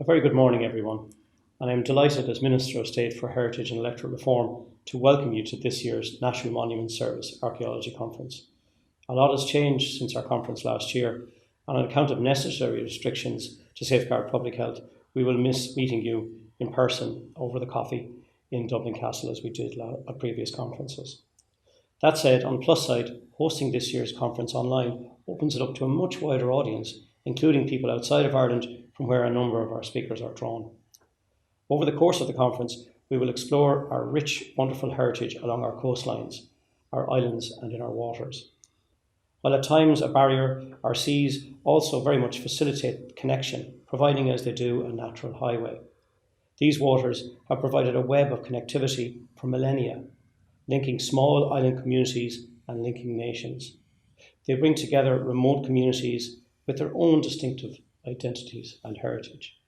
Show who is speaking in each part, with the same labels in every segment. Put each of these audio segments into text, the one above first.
Speaker 1: A very good morning, everyone, and I am delighted as Minister of State for Heritage and Electoral Reform to welcome you to this year's National Monument Service Archaeology Conference. A lot has changed since our conference last year, and on account of necessary restrictions to safeguard public health, we will miss meeting you in person over the coffee in Dublin Castle as we did at previous conferences. That said, on the plus side, hosting this year's conference online opens it up to a much wider audience, including people outside of Ireland from where a number of our speakers are drawn. Over the course of the conference, we will explore our rich, wonderful heritage along our coastlines, our islands and in our waters. While at times a barrier, our seas also very much facilitate connection, providing as they do a natural highway. These waters have provided a web of connectivity for millennia, linking small island communities and linking nations. They bring together remote communities with their own distinctive identities and heritage.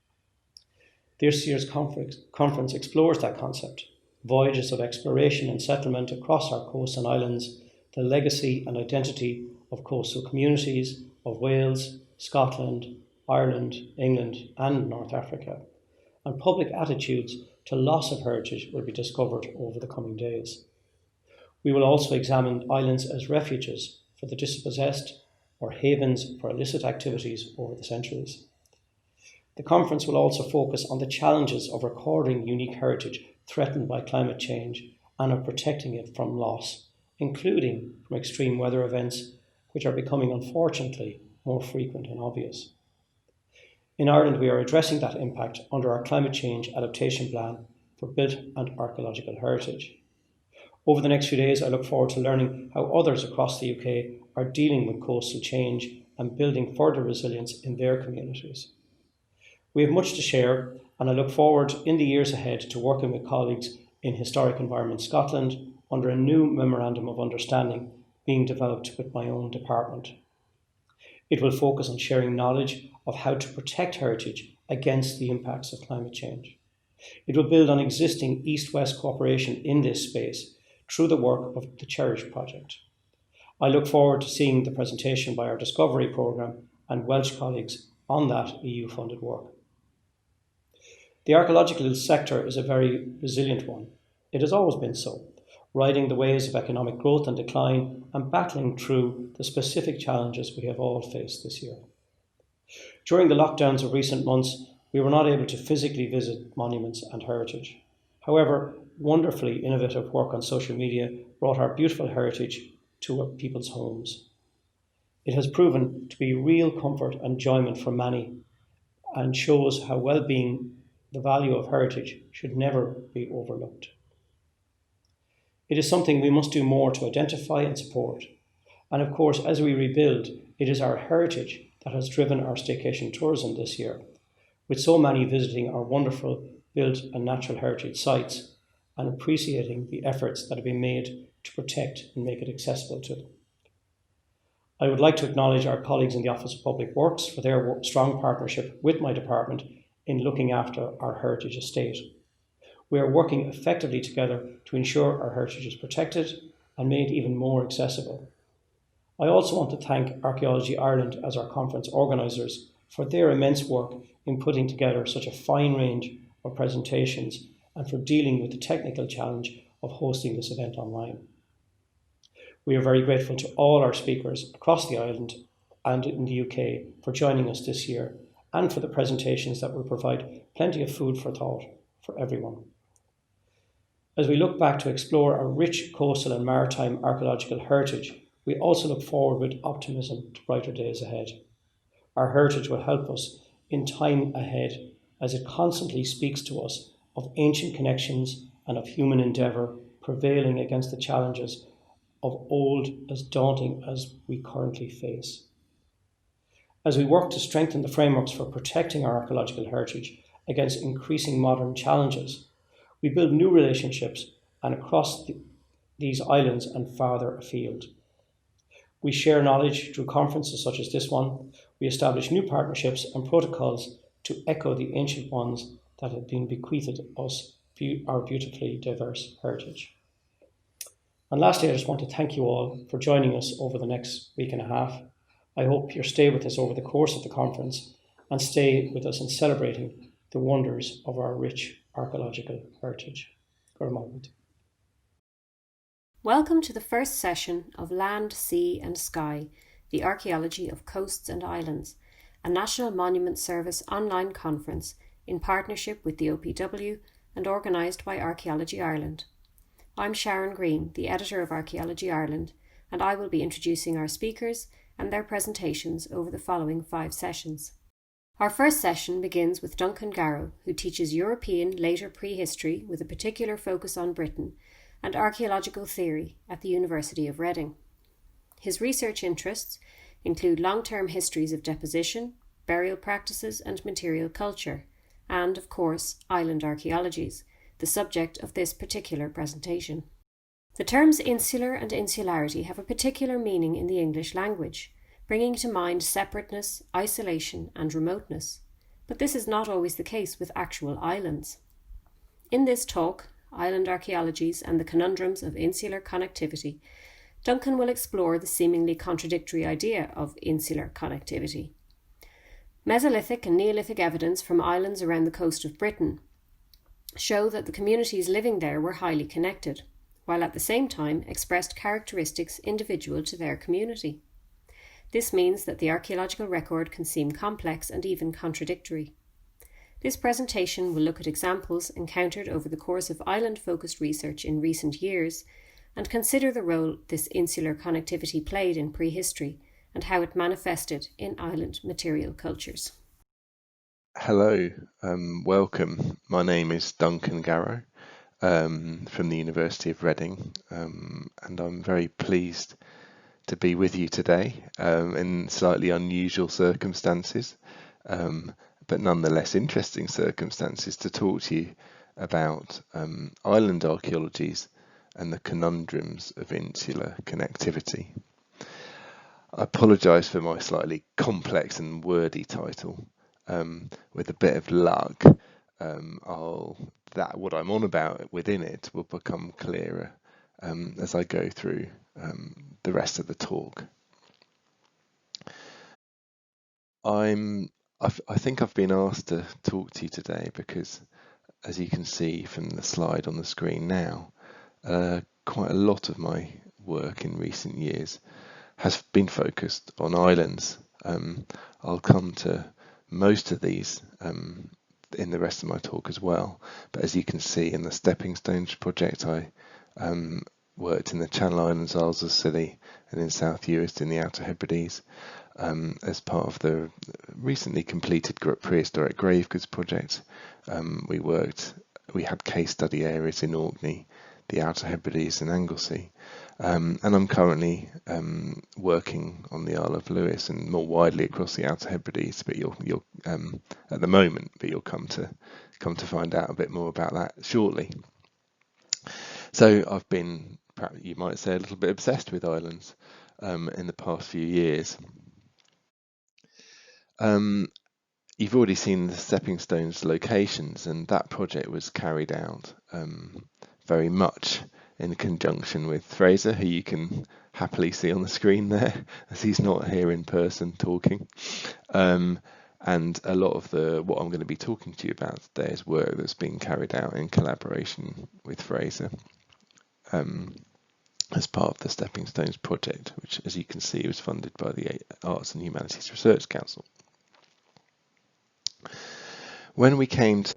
Speaker 1: This year's conference explores that concept, voyages of exploration and settlement across our coasts and islands, the legacy and identity of coastal communities of Wales, Scotland, Ireland, England and North Africa, and public attitudes to loss of heritage will be discovered over the coming days. We will also examine islands as refuges for the dispossessed or havens for illicit activities over the centuries. The conference will also focus on the challenges of recording unique heritage threatened by climate change and of protecting it from loss, including from extreme weather events, which are becoming, unfortunately, more frequent and obvious. In Ireland, we are addressing that impact under our Climate Change Adaptation Plan for Built and Archaeological Heritage. Over the next few days, I look forward to learning how others across the UK are dealing with coastal change and building further resilience in their communities. We have much to share, and I look forward in the years ahead to working with colleagues in Historic Environment Scotland under a new Memorandum of Understanding being developed with my own department. It will focus on sharing knowledge of how to protect heritage against the impacts of climate change. It will build on existing East-West cooperation in this space through the work of the Cherish project. I look forward to seeing the presentation by our Discovery programme and Welsh colleagues on that EU-funded work. The archaeological sector is a very resilient one. It has always been so, riding the waves of economic growth and decline and battling through the specific challenges we have all faced this year. During the lockdowns of recent months, we were not able to physically visit monuments and heritage. However, wonderfully innovative work on social media brought our beautiful heritage to people's homes. It has proven to be real comfort and enjoyment for many and shows how well-being, the value of heritage, should never be overlooked. It is something we must do more to identify and support. And of course, as we rebuild, it is our heritage that has driven our staycation tourism this year, with so many visiting our wonderful built and natural heritage sites and appreciating the efforts that have been made to protect and make it accessible to them. I would like to acknowledge our colleagues in the Office of Public Works for their strong partnership with my department in looking after our heritage estate. We are working effectively together to ensure our heritage is protected and made even more accessible. I also want to thank Archaeology Ireland as our conference organisers for their immense work in putting together such a fine range of presentations and for dealing with the technical challenge of hosting this event online. We are very grateful to all our speakers across the island and in the UK for joining us this year and for the presentations that will provide plenty of food for thought for everyone. As we look back to explore our rich coastal and maritime archaeological heritage, we also look forward with optimism to brighter days ahead. Our heritage will help us in time ahead as it constantly speaks to us of ancient connections and of human endeavour prevailing against the challenges of old as daunting as we currently face. As we work to strengthen the frameworks for protecting our archaeological heritage against increasing modern challenges, we build new relationships and across these islands and farther afield. We share knowledge through conferences such as this one. We establish new partnerships and protocols to echo the ancient ones that have been bequeathed us our beautifully diverse heritage. And lastly, I just want to thank you all for joining us over the next week and a half. I hope you'll stay with us over the course of the conference and stay with us in celebrating the wonders of our rich archaeological heritage.
Speaker 2: Welcome to the first session of Land, Sea and Sky, the Archaeology of Coasts and Islands, a National Monument Service online conference in partnership with the OPW and organised by Archaeology Ireland. I'm Sharon Green, the editor of Archaeology Ireland, and I will be introducing our speakers and their presentations over the following 5 sessions. Our first session begins with Duncan Garrow, who teaches European later prehistory with a particular focus on Britain and archaeological theory at the University of Reading. His research interests include long-term histories of deposition, burial practices and material culture, and, of course, island archaeologies, the subject of this particular presentation. The terms insular and insularity have a particular meaning in the English language, bringing to mind separateness, isolation and remoteness, but this is not always the case with actual islands. In this talk, Island Archaeologies and the Conundrums of Insular Connectivity, Duncan will explore the seemingly contradictory idea of insular connectivity. Mesolithic and Neolithic evidence from islands around the coast of Britain show that the communities living there were highly connected, while at the same time expressed characteristics individual to their community. This means that the archaeological record can seem complex and even contradictory. This presentation will look at examples encountered over the course of island-focused research in recent years and consider the role this insular connectivity played in prehistory and how it manifested in island material cultures.
Speaker 3: Hello, welcome. My name is Duncan Garrow from the University of Reading, and I'm very pleased to be with you today in slightly unusual circumstances, but nonetheless interesting circumstances to talk to you about island archaeologies and the conundrums of insular connectivity. I apologise for my slightly complex and wordy title. With a bit of luck, what I'm on about within it will become clearer as I go through the rest of the talk. I think I've been asked to talk to you today because, as you can see from the slide on the screen now, quite a lot of my work in recent years has been focused on islands. I'll come to most of these in the rest of my talk as well, but as you can see in the Stepping Stones project, I worked in the Channel Islands, Isles of Scilly, and in South Uist in the Outer Hebrides as part of the recently completed prehistoric grave goods project. We had case study areas in Orkney, the Outer Hebrides and Anglesey, and I'm currently working on the Isle of Lewis and more widely across the Outer Hebrides. But you'll at the moment, but you'll come to find out a bit more about that shortly. So I've been, perhaps you might say, a little bit obsessed with islands in the past few years. You've already seen the Stepping Stones locations, and that project was carried out very much in conjunction with Fraser, who you can happily see on the screen there, as he's not here in person talking. And a lot of what I'm going to be talking to you about today is work that's been carried out in collaboration with Fraser as part of the Stepping Stones project, which, as you can see, was funded by the Arts and Humanities Research Council. When we came to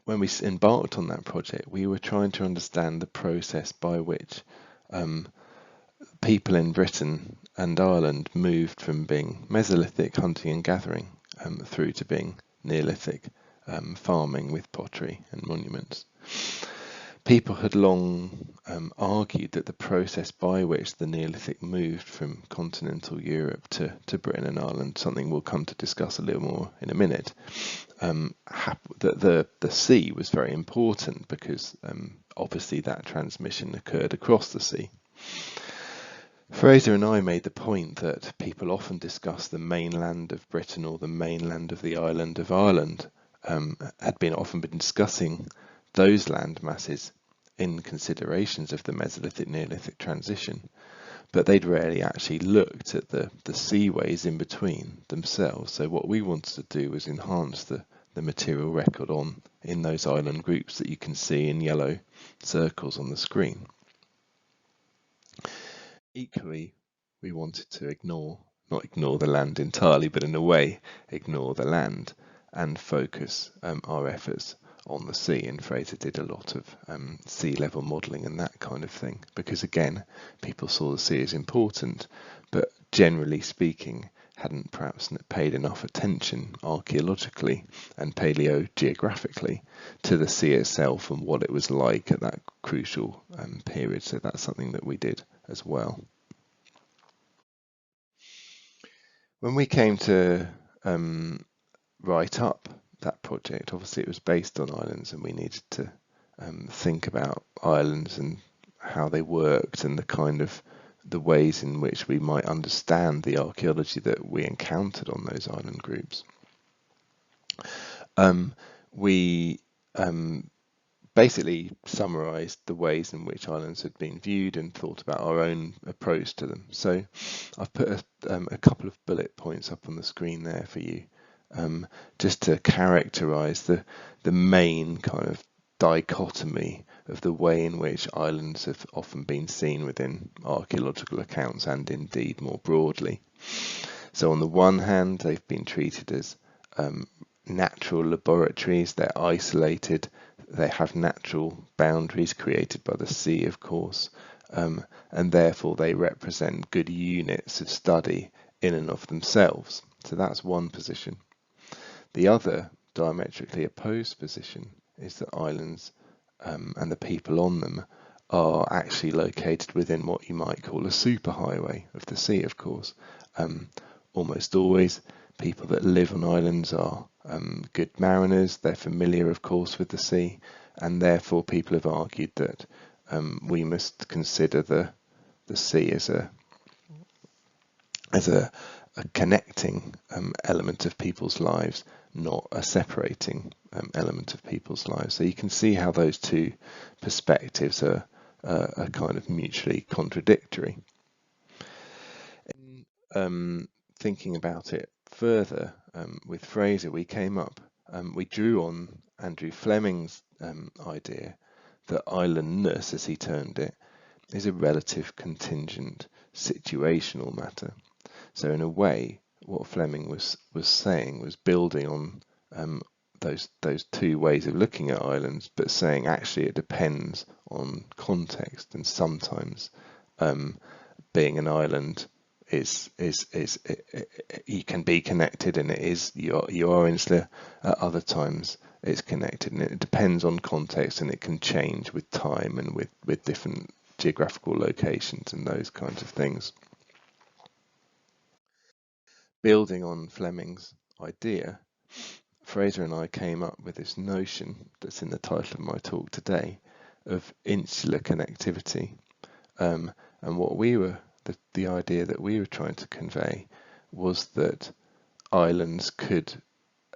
Speaker 3: when we embarked on that project, we were trying to understand the process by which people in Britain and Ireland moved from being Mesolithic hunting and gathering through to being Neolithic farming with pottery and monuments. People had long argued that the process by which the Neolithic moved from continental Europe to Britain and Ireland, something we'll come to discuss a little more in a minute, that the sea was very important because obviously that transmission occurred across the sea. Fraser and I made the point that people often discuss the mainland of Britain or the mainland of the island of Ireland, often been discussing those land masses in considerations of the Mesolithic Neolithic transition, but they'd rarely actually looked at the seaways in between themselves. So what we wanted to do was enhance the material record in those island groups that you can see in yellow circles on the screen. Equally, we wanted to not ignore the land entirely, but in a way ignore the land and focus our efforts on the sea. And Fraser did a lot of sea level modelling and that kind of thing, because again, people saw the sea as important, but generally speaking, hadn't perhaps paid enough attention archaeologically and paleogeographically to the sea itself and what it was like at that crucial period. So that's something that we did as well. When we came to write up that project, obviously it was based on islands, and we needed to think about islands and how they worked and the ways in which we might understand the archaeology that we encountered on those island groups. We basically summarised the ways in which islands had been viewed and thought about our own approach to them. So I've put a couple of bullet points up on the screen there for you, just to characterise the main kind of dichotomy of the way in which islands have often been seen within archaeological accounts and indeed more broadly. So on the one hand, they've been treated as natural laboratories. They're isolated, they have natural boundaries created by the sea, of course, and therefore they represent good units of study in and of themselves. So that's one position. The other diametrically opposed position is that islands and the people on them are actually located within what you might call a superhighway of the sea, of course. Almost always, people that live on islands are good mariners. They're familiar, of course, with the sea, and therefore people have argued that we must consider the sea as a connecting element of people's lives, not a separating element of people's lives. So you can see how those two perspectives are kind of mutually contradictory. In thinking about it further, with Fraser, we drew on Andrew Fleming's idea that islandness, as he termed it, is a relative contingent situational matter. So in a way, what Fleming was saying was building on those two ways of looking at islands, but saying actually it depends on context, and sometimes being an island is you can be connected, and you are insular. At other times it's connected, and it depends on context, and it can change with time and with different geographical locations and those kinds of things. Building on Fleming's idea, Fraser and I came up with this notion that's in the title of my talk today of insular connectivity, and what the idea that we were trying to convey was that islands could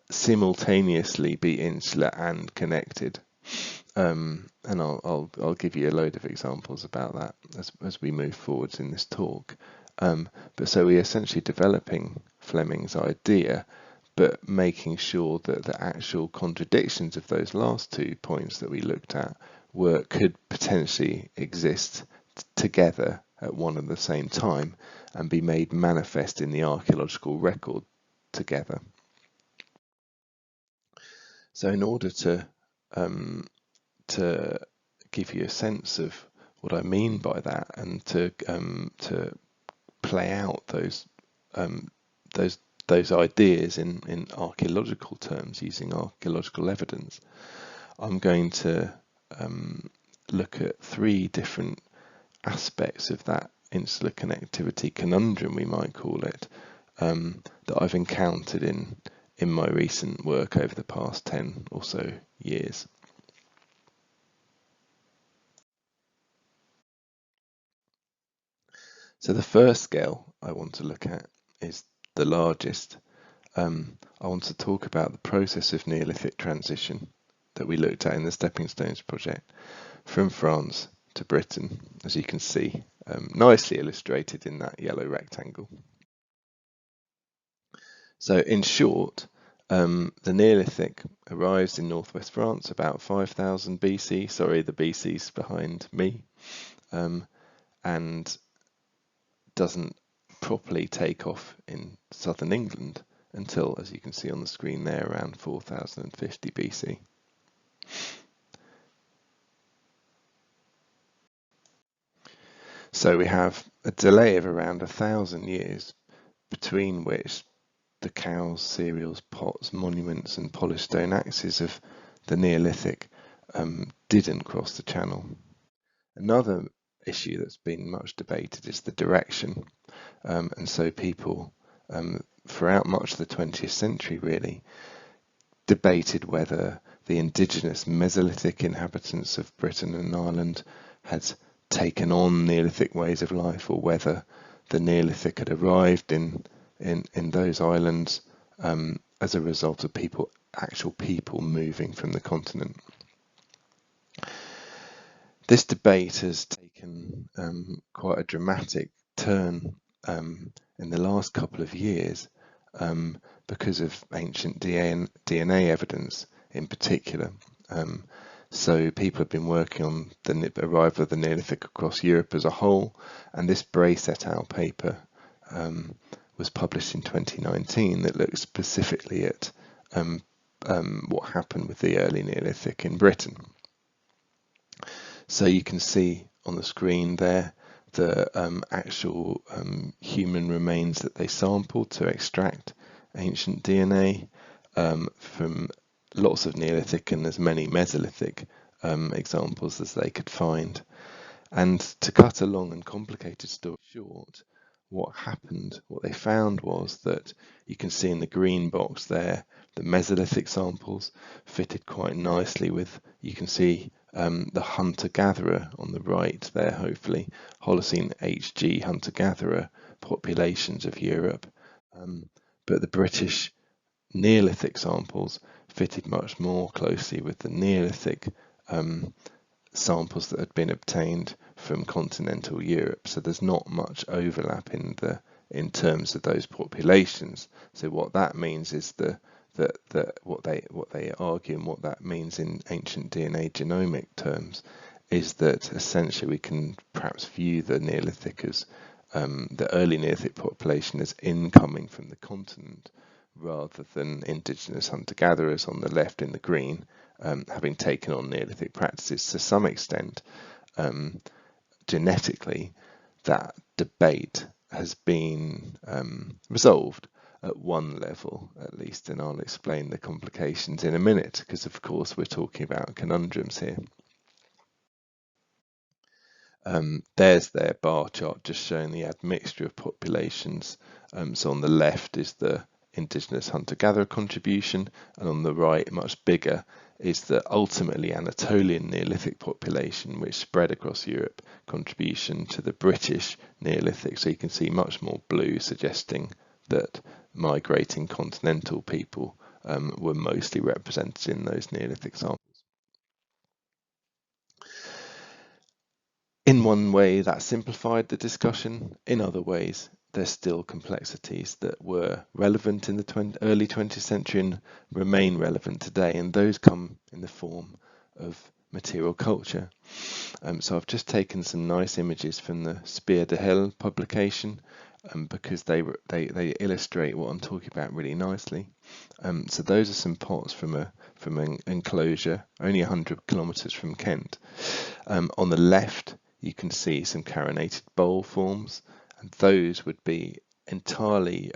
Speaker 3: simultaneously be insular and connected, and I'll give you a load of examples about that as we move forwards in this talk. But so we're essentially developing Fleming's idea, but making sure that the actual contradictions of those last 2 points that we looked at could potentially exist together at one and the same time and be made manifest in the archaeological record together. So in order to give you a sense of what I mean by that, and to play out those ideas in archaeological terms using archaeological evidence, I'm going to look at 3 different aspects of that insular connectivity conundrum, we might call it, that I've encountered in my recent work over the past 10 or so years. So the first scale I want to look at is the largest. I want to talk about the process of Neolithic transition that we looked at in the Stepping Stones project from France to Britain, as you can see, nicely illustrated in that yellow rectangle. So in short, the Neolithic arrives in northwest France about 5000 BC, sorry, the BC's behind me, and doesn't properly take off in southern England until, as you can see on the screen there, around 4050 BC. So we have a delay of around 1000 years between which the cows, cereals, pots, monuments and polished stone axes of the Neolithic didn't cross the channel. Another issue that's been much debated is the direction, and so people throughout much of the 20th century really debated whether the indigenous Mesolithic inhabitants of Britain and Ireland had taken on Neolithic ways of life, or whether the Neolithic had arrived in those islands as a result of actual people moving from the continent. This debate has taken quite a dramatic turn in the last couple of years because of ancient DNA evidence in particular. So people have been working on the arrival of the Neolithic across Europe as a whole, and this Brace et al. Paper was published in 2019 that looks specifically at what happened with the early Neolithic in Britain. So you can see on the screen there the actual human remains that they sampled to extract ancient DNA from lots of Neolithic and as many Mesolithic examples as they could find. And to cut a long and complicated story short, what happened, what they found was that you can see in the green box there, the Mesolithic samples fitted quite nicely with, you can see the hunter-gatherer on the right there, hopefully, Holocene HG hunter-gatherer populations of Europe. But the British Neolithic samples fitted much more closely with the Neolithic samples that had been obtained from continental Europe. So there's not much overlap in terms of those populations. So what that means is what they argue, and what that means in ancient DNA genomic terms, is that essentially we can perhaps view the Neolithic as the early Neolithic population as incoming from the continent, rather than indigenous hunter-gatherers on the left in the green having taken on Neolithic practices. To some extent, genetically, that debate has been resolved at one level at least, and I'll explain the complications in a minute, because of course we're talking about conundrums here. There's their bar chart just showing the admixture of populations. So on the left is the indigenous hunter-gatherer contribution, and on the right, much bigger, is the ultimately Anatolian Neolithic population, which spread across Europe, contribution to the British Neolithic. So you can see much more blue, suggesting that migrating continental people were mostly represented in those Neolithic samples. In one way, that simplified the discussion. In other ways, there's still complexities that were relevant in the early 20th century and remain relevant today, and those come in the form of material culture. So I've just taken some nice images from the Spear de Hill publication because they illustrate what I'm talking about really nicely. So those are some pots from an enclosure only 100 kilometres from Kent. On the left, you can see some carinated bowl forms, and those would be entirely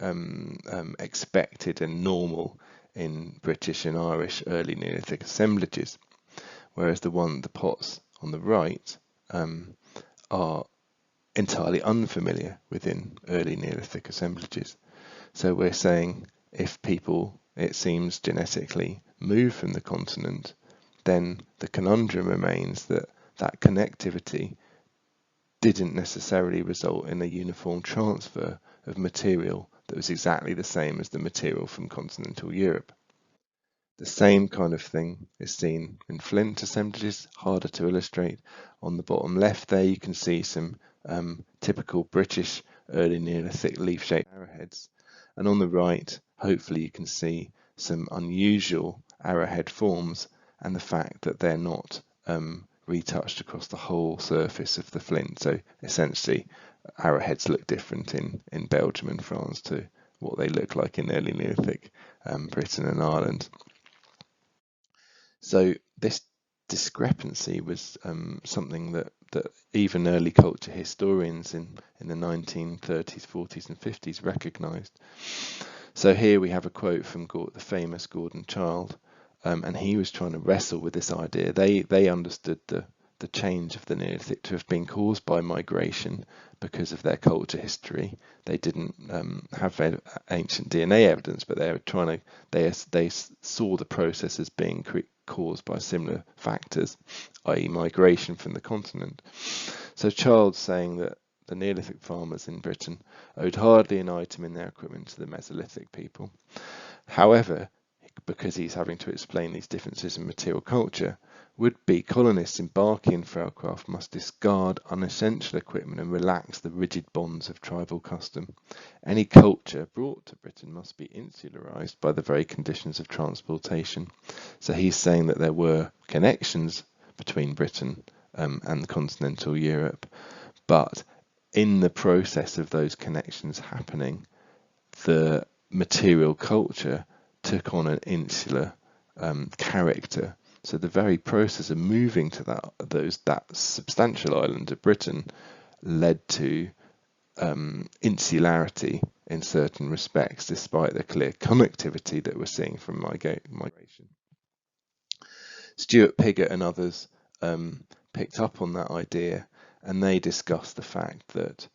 Speaker 3: expected and normal in British and Irish early Neolithic assemblages, whereas the pots on the right are entirely unfamiliar within early Neolithic assemblages. So we're saying if people, it seems, genetically move from the continent, then the conundrum remains that connectivity didn't necessarily result in a uniform transfer of material that was exactly the same as the material from continental Europe. The same kind of thing is seen in flint assemblages, harder to illustrate. On the bottom left there you can see some typical British early Neolithic leaf-shaped arrowheads, and on the right hopefully you can see some unusual arrowhead forms and the fact that they're not retouched across the whole surface of the flint. So essentially arrowheads look different in Belgium and France to what they look like in early Neolithic Britain and Ireland. So this discrepancy was something that even early culture historians in the 1930s, 40s and 50s recognised. So here we have a quote from the famous Gordon Childe, and he was trying to wrestle with this idea. They understood the change of the Neolithic to have been caused by migration because of their culture history. They didn't have ancient DNA evidence, but they were they saw the process as being caused by similar factors, i.e. migration from the continent. So Childe's saying that the Neolithic farmers in Britain owed hardly an item in their equipment to the Mesolithic people. However, because he's having to explain these differences in material culture, would-be colonists embarking in frailcraft must discard unessential equipment and relax the rigid bonds of tribal custom. Any culture brought to Britain must be insularized by the very conditions of transportation. So he's saying that there were connections between Britain and continental Europe, but in the process of those connections happening, the material culture took on an insular character. So the very process of moving to that substantial island of Britain led to insularity in certain respects, despite the clear connectivity that we're seeing from migration. Stuart Piggott and others picked up on that idea, and they discussed the fact that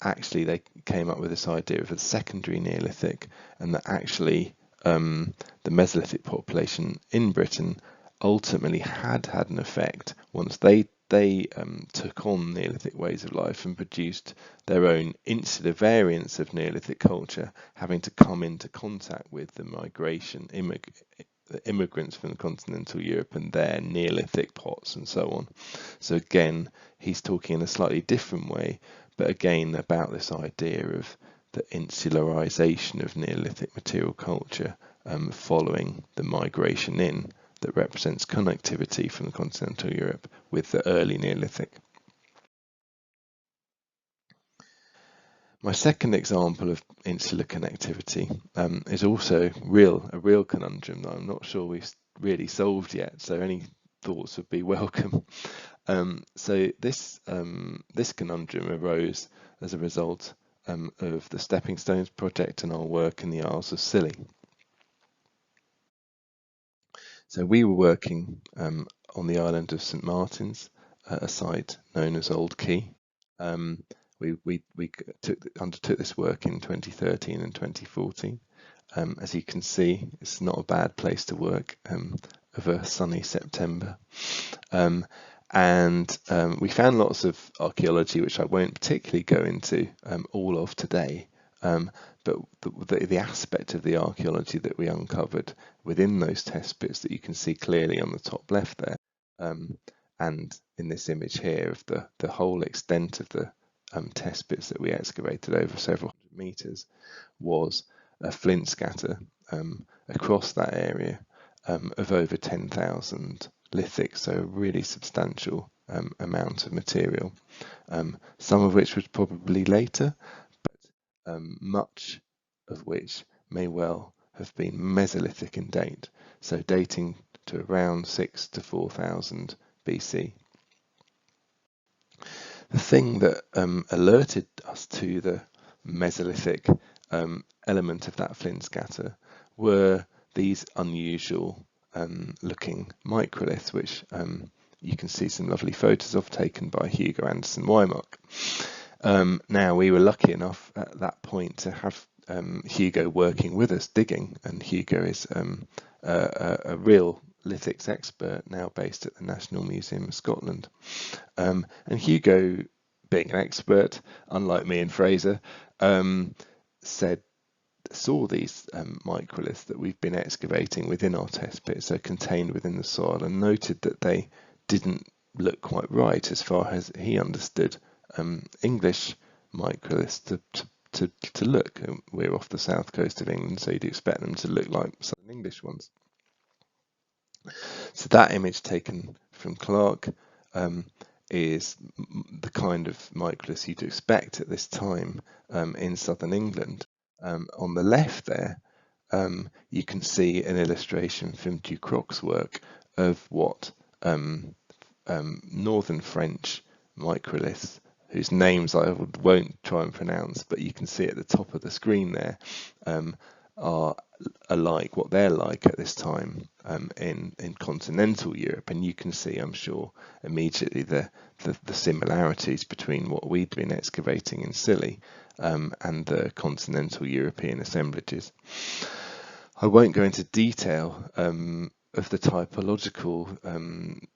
Speaker 3: actually they came up with this idea of a secondary Neolithic, and that actually the Mesolithic population in Britain ultimately had an effect once they took on Neolithic ways of life and produced their own insular variants of Neolithic culture, having to come into contact with the migration immigrants from continental Europe and their Neolithic pots and so on. So again, he's talking in a slightly different way, but again about this idea of the insularization of Neolithic material culture following the migration in that represents connectivity from continental Europe with the early Neolithic. My second example of insular connectivity is also a real conundrum that I'm not sure we've really solved yet, so any thoughts would be welcome. So this conundrum arose as a result of the Stepping Stones project and our work in the Isles of Scilly. So we were working on the island of St Martin's, a site known as Old Quay. We undertook this work in 2013 and 2014. As you can see, it's not a bad place to work of a sunny September. And we found lots of archaeology, which I won't particularly go into all of today, but the aspect of the archaeology that we uncovered within those test pits that you can see clearly on the top left there, and in this image here of the whole extent of the test pits that we excavated over several hundred meters, was a flint scatter across that area of over 10,000 lithics, so a really substantial amount of material, some of which was probably later, but much of which may well have been Mesolithic in date, so dating to around 6 to 4,000 BC. The thing that alerted us to the Mesolithic element of that flint scatter were these unusual looking microliths, which you can see some lovely photos of taken by Hugo Anderson Wymark. Now, we were lucky enough at that point to have Hugo working with us digging, and Hugo is a real lithics expert now based at the National Museum of Scotland. And Hugo, being an expert, unlike me and Fraser, said saw these microliths that we've been excavating within our test pit, so contained within the soil, and noted that they didn't look quite right as far as he understood English microliths to look. We're off the south coast of England, so you'd expect them to look like Southern English ones. So that image taken from Clark is the kind of microliths you'd expect at this time in Southern England. On the left there, you can see an illustration from Ducroc's work of what northern French microliths, whose names I won't try and pronounce, but you can see at the top of the screen there, are alike, what they're like at this time in continental Europe. And you can see, I'm sure, immediately the similarities between what we'd been excavating in Scilly and the continental European assemblages. I won't go into detail of the typological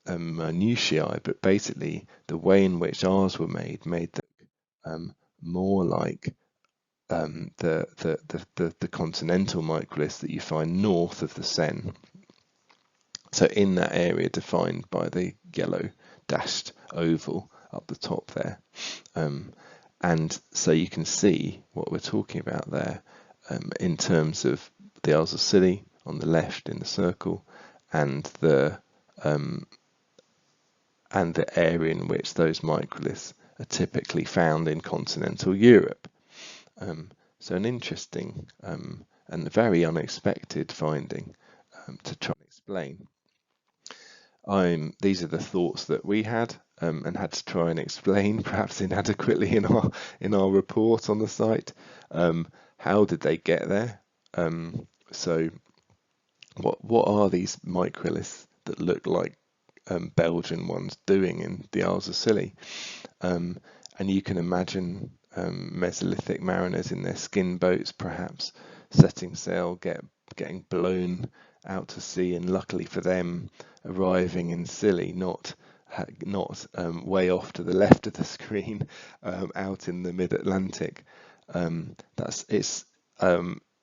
Speaker 3: minutiae, but basically the way in which ours were made them more like the continental microliths that you find north of the Seine. So in that area defined by the yellow dashed oval up the top there. And so you can see what we're talking about there in terms of the Isles of Scilly on the left in the circle, and the area in which those microliths are typically found in continental Europe. So an interesting and very unexpected finding to try and explain. These are the thoughts that we had and had to try and explain, perhaps inadequately in our report on the site. How did they get there? So what are these microliths that look like Belgian ones doing in the Isles of Scilly? And you can imagine Mesolithic mariners in their skin boats, perhaps setting sail, getting blown out to sea, and luckily for them, arriving in Scilly, not way off to the left of the screen, out in the mid-Atlantic.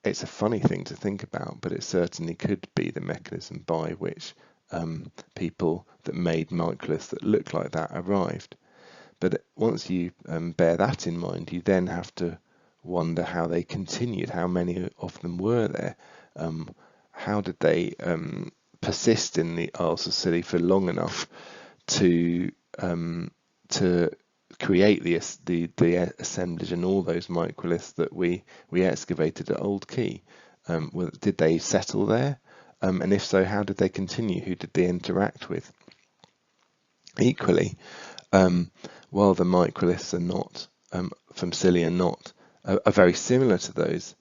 Speaker 3: It's a funny thing to think about, but it certainly could be the mechanism by which people that made microliths that look like that arrived. But once you bear that in mind, you then have to wonder how they continued, how many of them were there, how did they persist in the Isles of Scilly for long enough to create the assemblage and all those microliths that we excavated at Old Quay. Did they settle there? And if so, how did they continue? Who did they interact with? Equally, while the microliths are not from Scilly are very similar to those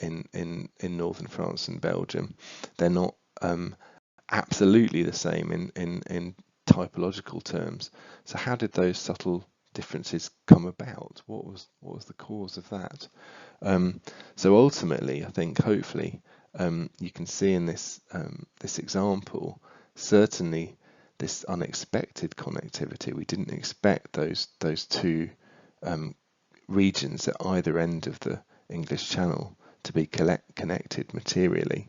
Speaker 3: in northern France and Belgium, they're not absolutely the same in typological terms. So how did those subtle differences come about? What was the cause of that? So ultimately, I think hopefully you can see in this example certainly this unexpected connectivity. We didn't expect those two regions at either end of the English Channel to be connected materially.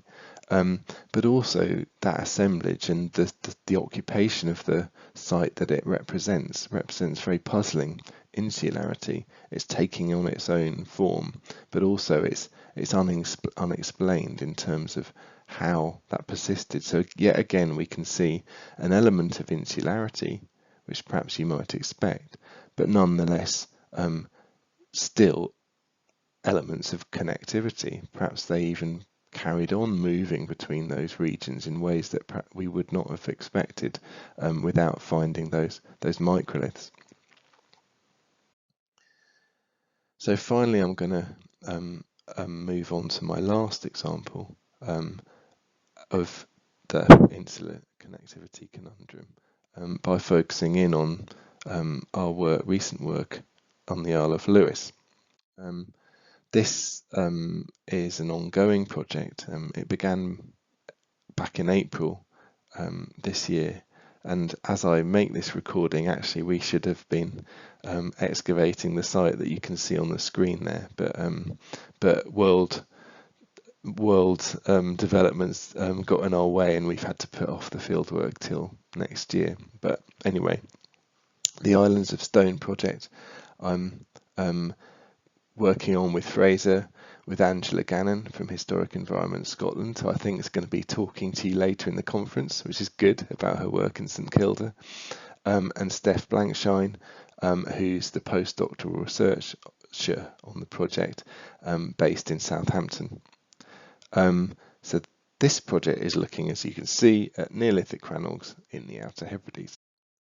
Speaker 3: But also that assemblage and the occupation of the site that it represents very puzzling insularity. It's taking on its own form, but also it's unexplained in terms of how that persisted. So yet again we can see an element of insularity, which perhaps you might expect, but nonetheless still elements of connectivity. Perhaps they even carried on moving between those regions in ways that perhaps we would not have expected without finding those microliths. So finally, I'm going to move on to my last example of the insular connectivity conundrum by focusing in on our recent work on the Isle of Lewis. This is an ongoing project. It began back in April this year, and as I make this recording, actually we should have been excavating the site that you can see on the screen there, but world world developments got in our way, and we've had to put off the fieldwork till next year. But anyway, the Islands of Stone project I'm working on with Fraser, with Angela Gannon from Historic Environment Scotland, who I think is going to be talking to you later in the conference, which is good, about her work in St Kilda, and Steph Blankshine, who's the postdoctoral researcher on the project, based in Southampton. So this project is looking, as you can see, at Neolithic crannogs in the Outer Hebrides.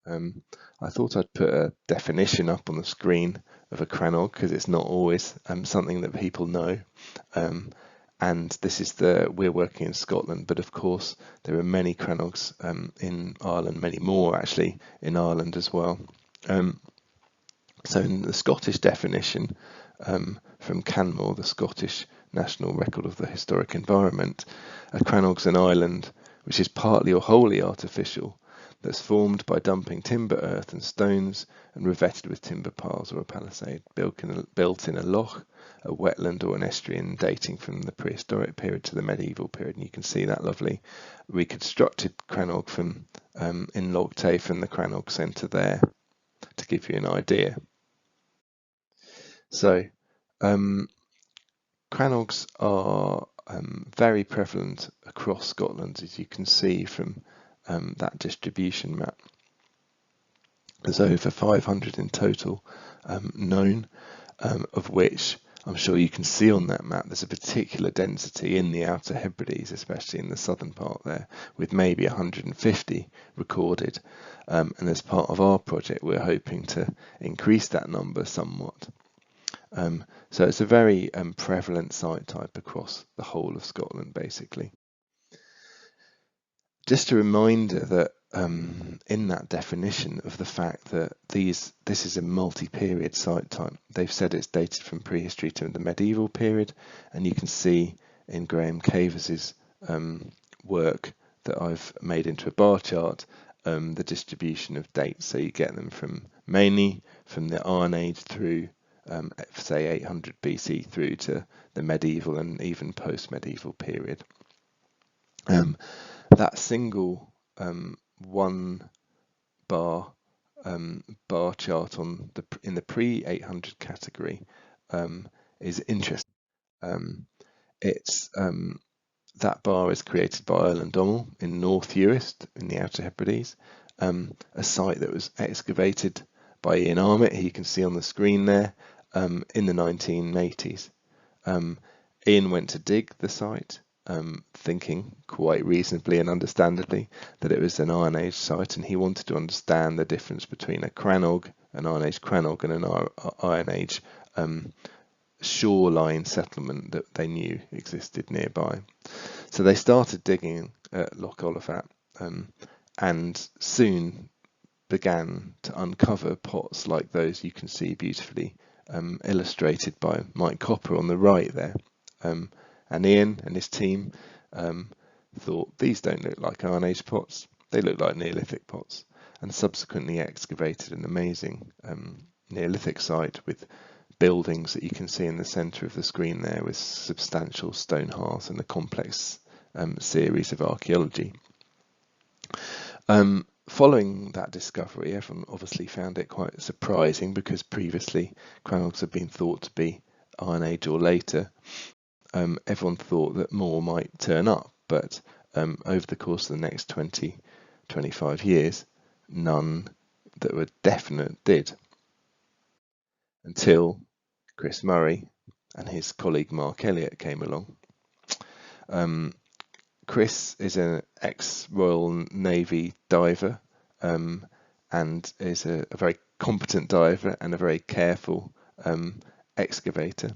Speaker 3: I thought I'd put a definition up on the screen of a crannog because it's not always something that people know. And this is we're working in Scotland, but of course there are many crannogs in Ireland, many more actually in Ireland as well. So in the Scottish definition from Canmore, the Scottish National Record of the Historic Environment, a cranog's an island which is partly or wholly artificial, that's formed by dumping timber, earth and stones and revetted with timber piles or a palisade built in a loch, a wetland or an estuary, dating from the prehistoric period to the medieval period. And you can see that lovely reconstructed crannog from in Loch Tay from the Crannog Centre there to give you an idea. So crannogs are very prevalent across Scotland, as you can see from that distribution map. There's over 500 in total known, of which I'm sure you can see on that map there's a particular density in the Outer Hebrides, especially in the southern part there, with maybe 150 recorded. And as part of our project, we're hoping to increase that number somewhat. So it's a very prevalent site type across the whole of Scotland, basically. Just a reminder that in that definition of the fact that this is a multi-period site type, they've said it's dated from prehistory to the medieval period, and you can see in Graham Cavers's work that I've made into a bar chart the distribution of dates. So you get them from mainly from the Iron Age through say 800 BC through to the medieval and even post-medieval period. That single one bar chart in the pre-800 category is interesting. That bar is created by Ireland Dommel in North Uist in the Outer Hebrides, a site that was excavated by Ian Armitt, who you can see on the screen there, in the 1980s. Ian went to dig the site, thinking quite reasonably and understandably that it was an Iron Age site, and he wanted to understand the difference between a crannog, an Iron Age crannog, and an Iron Age shoreline settlement that they knew existed nearby. So they started digging at Loch Olifat, and soon began to uncover pots like those you can see beautifully illustrated by Mike Copper on the right there. And Ian and his team thought, these don't look like Iron Age pots, they look like Neolithic pots, and subsequently excavated an amazing Neolithic site with buildings that you can see in the centre of the screen there, with substantial stone hearths and a complex series of archaeology. Following that discovery, everyone obviously found it quite surprising, because previously crannogs had been thought to be Iron Age or later. Everyone thought that more might turn up, but over the course of the next 20-25 years, none that were definite did, until Chris Murray and his colleague Mark Elliott came along. Chris is an ex-Royal Navy diver, and is a very competent diver and a very careful excavator.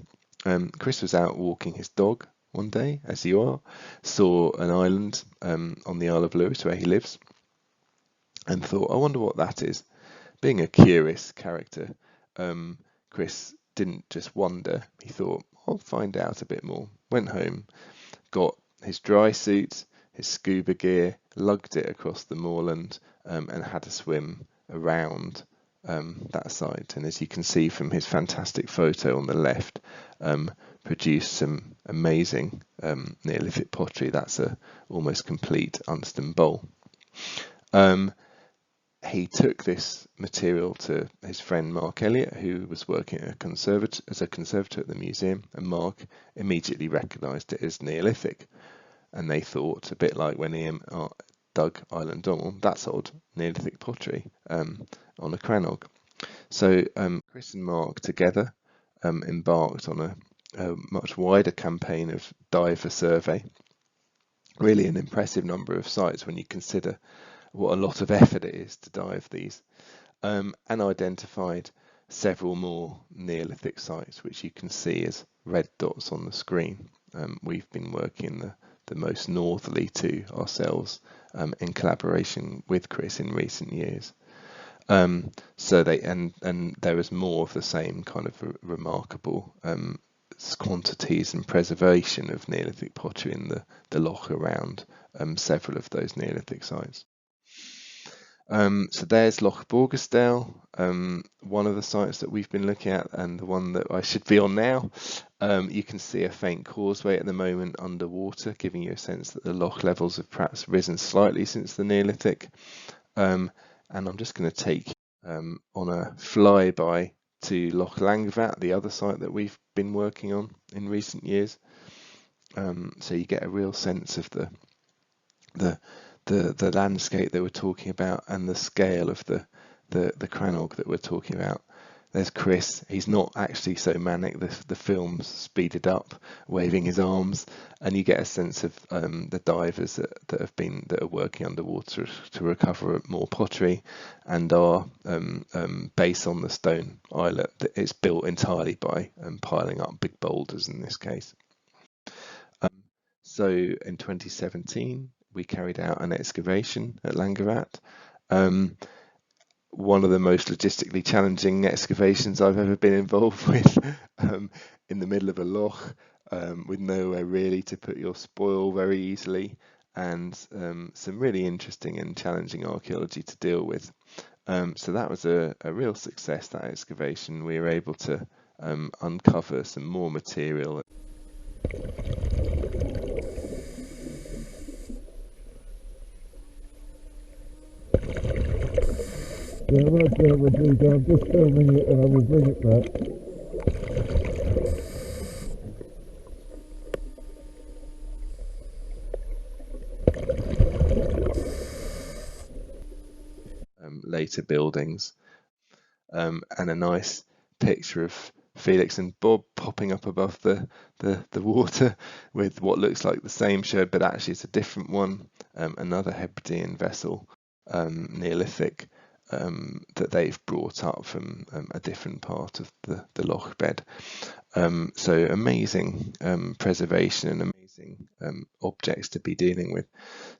Speaker 3: Chris was out walking his dog one day, as you are, saw an island on the Isle of Lewis where he lives, and thought, I wonder what that is. Being a curious character, Chris didn't just wonder, he thought, I'll find out a bit more. Went home, got his dry suit, his scuba gear, lugged it across the moorland, and had a swim around that site, and as you can see from his fantastic photo on the left, produced some amazing Neolithic pottery. That's a almost complete Untitled bowl. He took this material to his friend Mark Elliott, who was working as a conservator at the museum, and Mark immediately recognised it as Neolithic, and they thought, a bit like when he dug Island Donald, that's odd, Neolithic pottery on a crannog. So Chris and Mark together embarked on a much wider campaign of diver survey, really an impressive number of sites when you consider what a lot of effort it is to dive these, and identified several more Neolithic sites, which you can see as red dots on the screen. We've been working the most northerly two ourselves in collaboration with Chris in recent years. So they and there is more of the same kind of remarkable quantities and preservation of Neolithic pottery in the loch around several of those Neolithic sites. So there's Loch Borgestale, one of the sites that we've been looking at, and the one that I should be on now. You can see a faint causeway at the moment underwater, giving you a sense that the loch levels have perhaps risen slightly since the Neolithic. And I'm just going to take you on a flyby to Loch Langvat, the other site that we've been working on in recent years. So you get a real sense of the landscape that we're talking about and the scale of the crannog that we're talking about. There's Chris. He's not actually so manic. The film's speeded up, waving his arms, and you get a sense of the divers that are working underwater to recover more pottery, and our base on the stone islet that is built entirely by piling up big boulders in this case. So in 2017. We carried out an excavation at Langvat, one of the most logistically challenging excavations I've ever been involved with, in the middle of a loch, with nowhere really to put your spoil very easily, and some really interesting and challenging archaeology to deal with. So that was a real success, that excavation. We were able to uncover some more material.
Speaker 4: Yeah, right there, Rodrigo. I'm just filming it and I will bring it back.
Speaker 3: Later buildings, and a nice picture of Felix and Bob popping up above the water with what looks like the same sherd, but actually it's a different one, another Hebridean vessel, Neolithic, that they've brought up from a different part of the loch bed. So amazing preservation and amazing objects to be dealing with.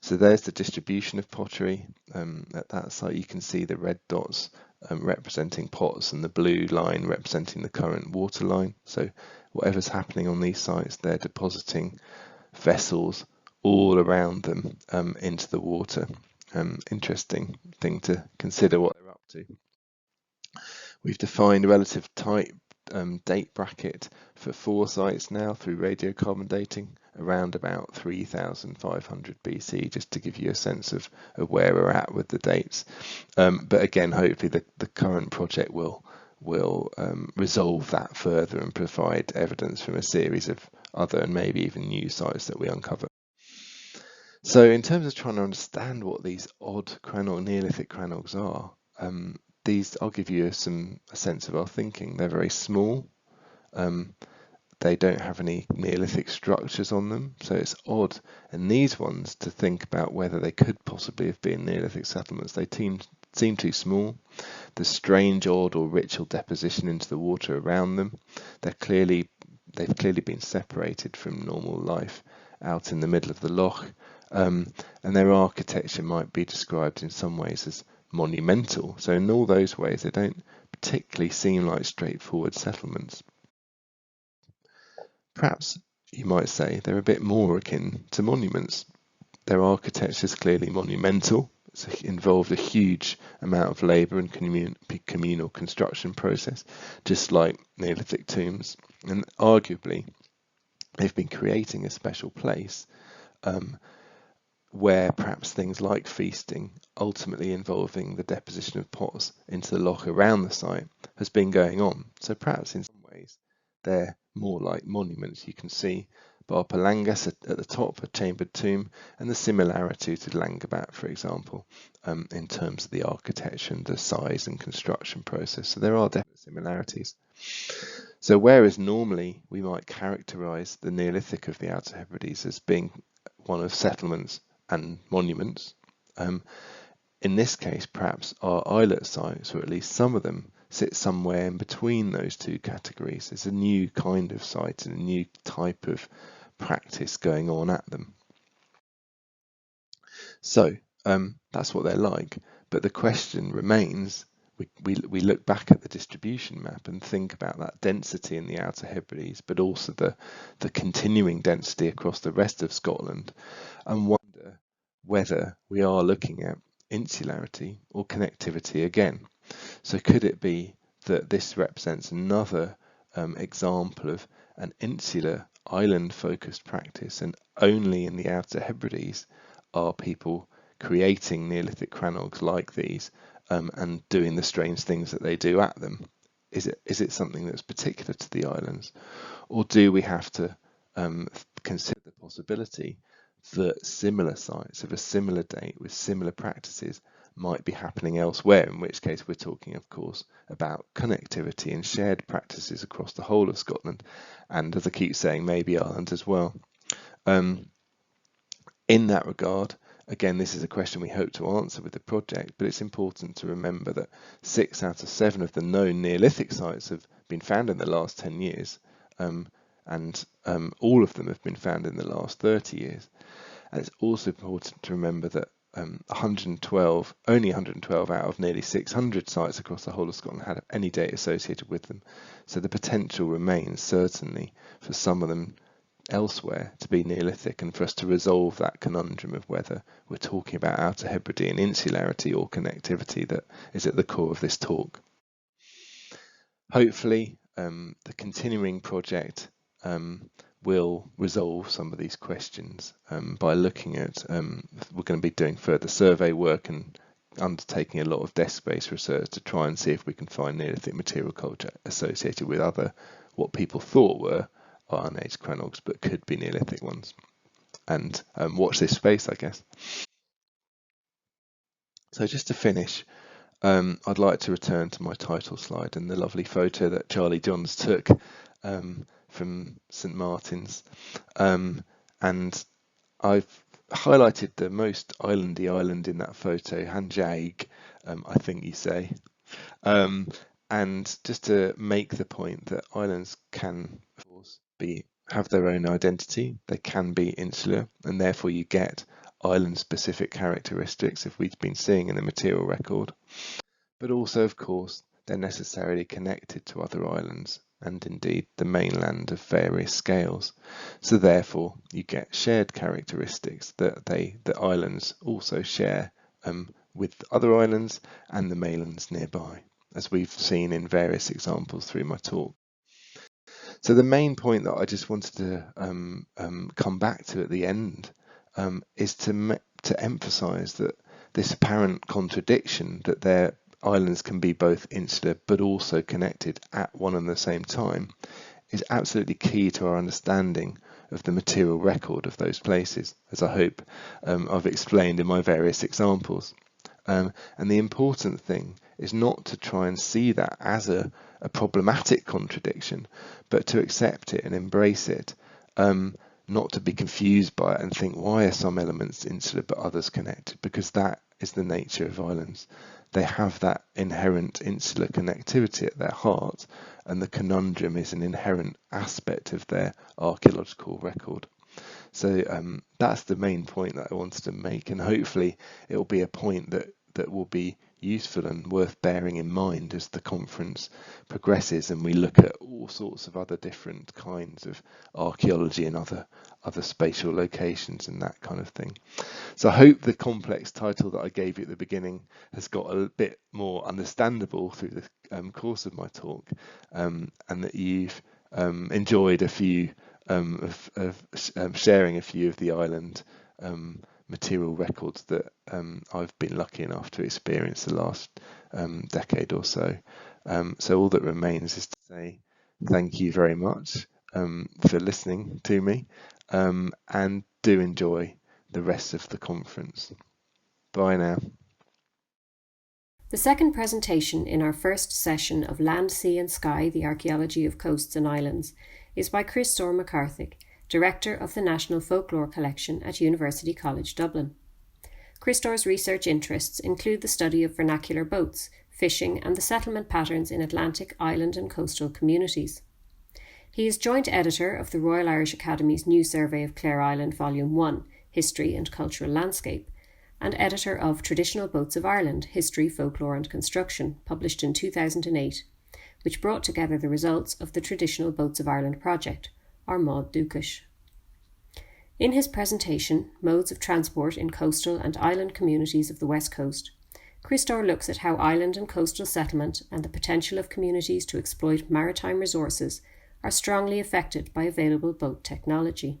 Speaker 3: So there's the distribution of pottery. At that site you can see the red dots representing pots and the blue line representing the current water line. So whatever's happening on these sites, they're depositing vessels all around them into the water. Interesting thing to consider what they're up to. We've defined a relative tight date bracket for 4 sites now through radiocarbon dating, around about 3500 BC, just to give you a sense of where we're at with the dates. But again, hopefully the current project will resolve that further and provide evidence from a series of other and maybe even new sites that we uncover. So in terms of trying to understand what these odd Neolithic crannogs are, these, I'll give you a sense of our thinking. They're very small. They don't have any Neolithic structures on them, so it's odd. And these ones, to think about whether they could possibly have been Neolithic settlements, they seem too small. There's strange, odd or ritual deposition into the water around them. They've clearly been separated from normal life out in the middle of the loch. And their architecture might be described in some ways as monumental. So in all those ways, they don't particularly seem like straightforward settlements. Perhaps you might say they're a bit more akin to monuments. Their architecture is clearly monumental, It's involved a huge amount of labour and communal construction process, just like Neolithic tombs. And arguably, they've been creating a special place where perhaps things like feasting, ultimately involving the deposition of pots into the loch around the site, has been going on. So perhaps in some ways they're more like monuments. You can see Bar Palangas at the top, a chambered tomb, and the similarity to Langabat, for example, in terms of the architecture and the size and construction process. So there are definite similarities. So whereas normally we might characterise the Neolithic of the Outer Hebrides as being one of settlements and monuments, in this case perhaps our islet sites, or at least some of them, sit somewhere in between those two categories. There's a new kind of site and a new type of practice going on at them. So that's what they're like, but the question remains, we look back at the distribution map and think about that density in the Outer Hebrides, but also the continuing density across the rest of Scotland, and wonder whether we are looking at insularity or connectivity again. So could it be that this represents another example of an insular island-focused practice, and only in the Outer Hebrides are people creating Neolithic crannogs like these and doing the strange things that they do at them? Is it something that's particular to the islands, or do we have to consider the possibility that similar sites of a similar date with similar practices might be happening elsewhere, in which case we're talking, of course, about connectivity and shared practices across the whole of Scotland, and, as I keep saying, maybe Ireland as well. In that regard, again, this is a question we hope to answer with the project, but it's important to remember that 6 out of 7 of the known Neolithic sites have been found in the last 10 years, and all of them have been found in the last 30 years. And it's also important to remember that only 112 out of nearly 600 sites across the whole of Scotland had any date associated with them. So the potential remains, certainly, for some of them elsewhere to be Neolithic, and for us to resolve that conundrum of whether we're talking about Outer Hebridean insularity or connectivity that is at the core of this talk. Hopefully, the continuing project will resolve some of these questions by looking at, we're going to be doing further survey work and undertaking a lot of desk-based research to try and see if we can find Neolithic material culture associated with other, what people thought were Iron Age crannogs, but could be Neolithic ones. And watch this space, I guess. So just to finish, I'd like to return to my title slide and the lovely photo that Charlie Johns took from St Martin's, and I've highlighted the most islandy island in that photo, Hanjaig, I think you say, and just to make the point that islands can, of course, have their own identity. They can be insular, and therefore you get island-specific characteristics, if we've been seeing in the material record. But also, of course, they're necessarily connected to other islands, and indeed the mainland of various scales. So therefore, you get shared characteristics that the islands also share with other islands and the mainlands nearby, as we've seen in various examples through my talk. So the main point that I just wanted to come back to at the end is to emphasize that this apparent contradiction, that their islands can be both insular but also connected at one and the same time, is absolutely key to our understanding of the material record of those places, as I hope I've explained in my various examples. And the important thing is not to try and see that as a problematic contradiction, but to accept it and embrace it, not to be confused by it and think, why are some elements insular but others connected? Because that is the nature of islands. They have that inherent insular connectivity at their heart, and the conundrum is an inherent aspect of their archaeological record. So that's the main point that I wanted to make, and hopefully it will be a point that will be useful and worth bearing in mind as the conference progresses and we look at all sorts of other different kinds of archaeology and other spatial locations and that kind of thing. So I hope the complex title that I gave you at the beginning has got a bit more understandable through the course of my talk, and that you've enjoyed a few of sharing a few of the island material records that I've been lucky enough to experience the last decade or so. So all that remains is to say thank you very much for listening to me, and do enjoy the rest of the conference. Bye now.
Speaker 2: The second presentation in our first session of Land, Sea and Sky, the Archaeology of Coasts and Islands, is by Christopher McCarthy, Director of the National Folklore Collection at University College Dublin. Christor's research interests include the study of vernacular boats, fishing and the settlement patterns in Atlantic, island and coastal communities. He is joint editor of the Royal Irish Academy's new survey of Clare Island Volume 1, History and Cultural Landscape, and editor of Traditional Boats of Ireland, History, Folklore and Construction, published in 2008, which brought together the results of the Traditional Boats of Ireland project, Armad Dukas. In his presentation, Modes of Transport in Coastal and Island Communities of the West Coast, Christor looks at how island and coastal settlement and the potential of communities to exploit maritime resources are strongly affected by available boat technology.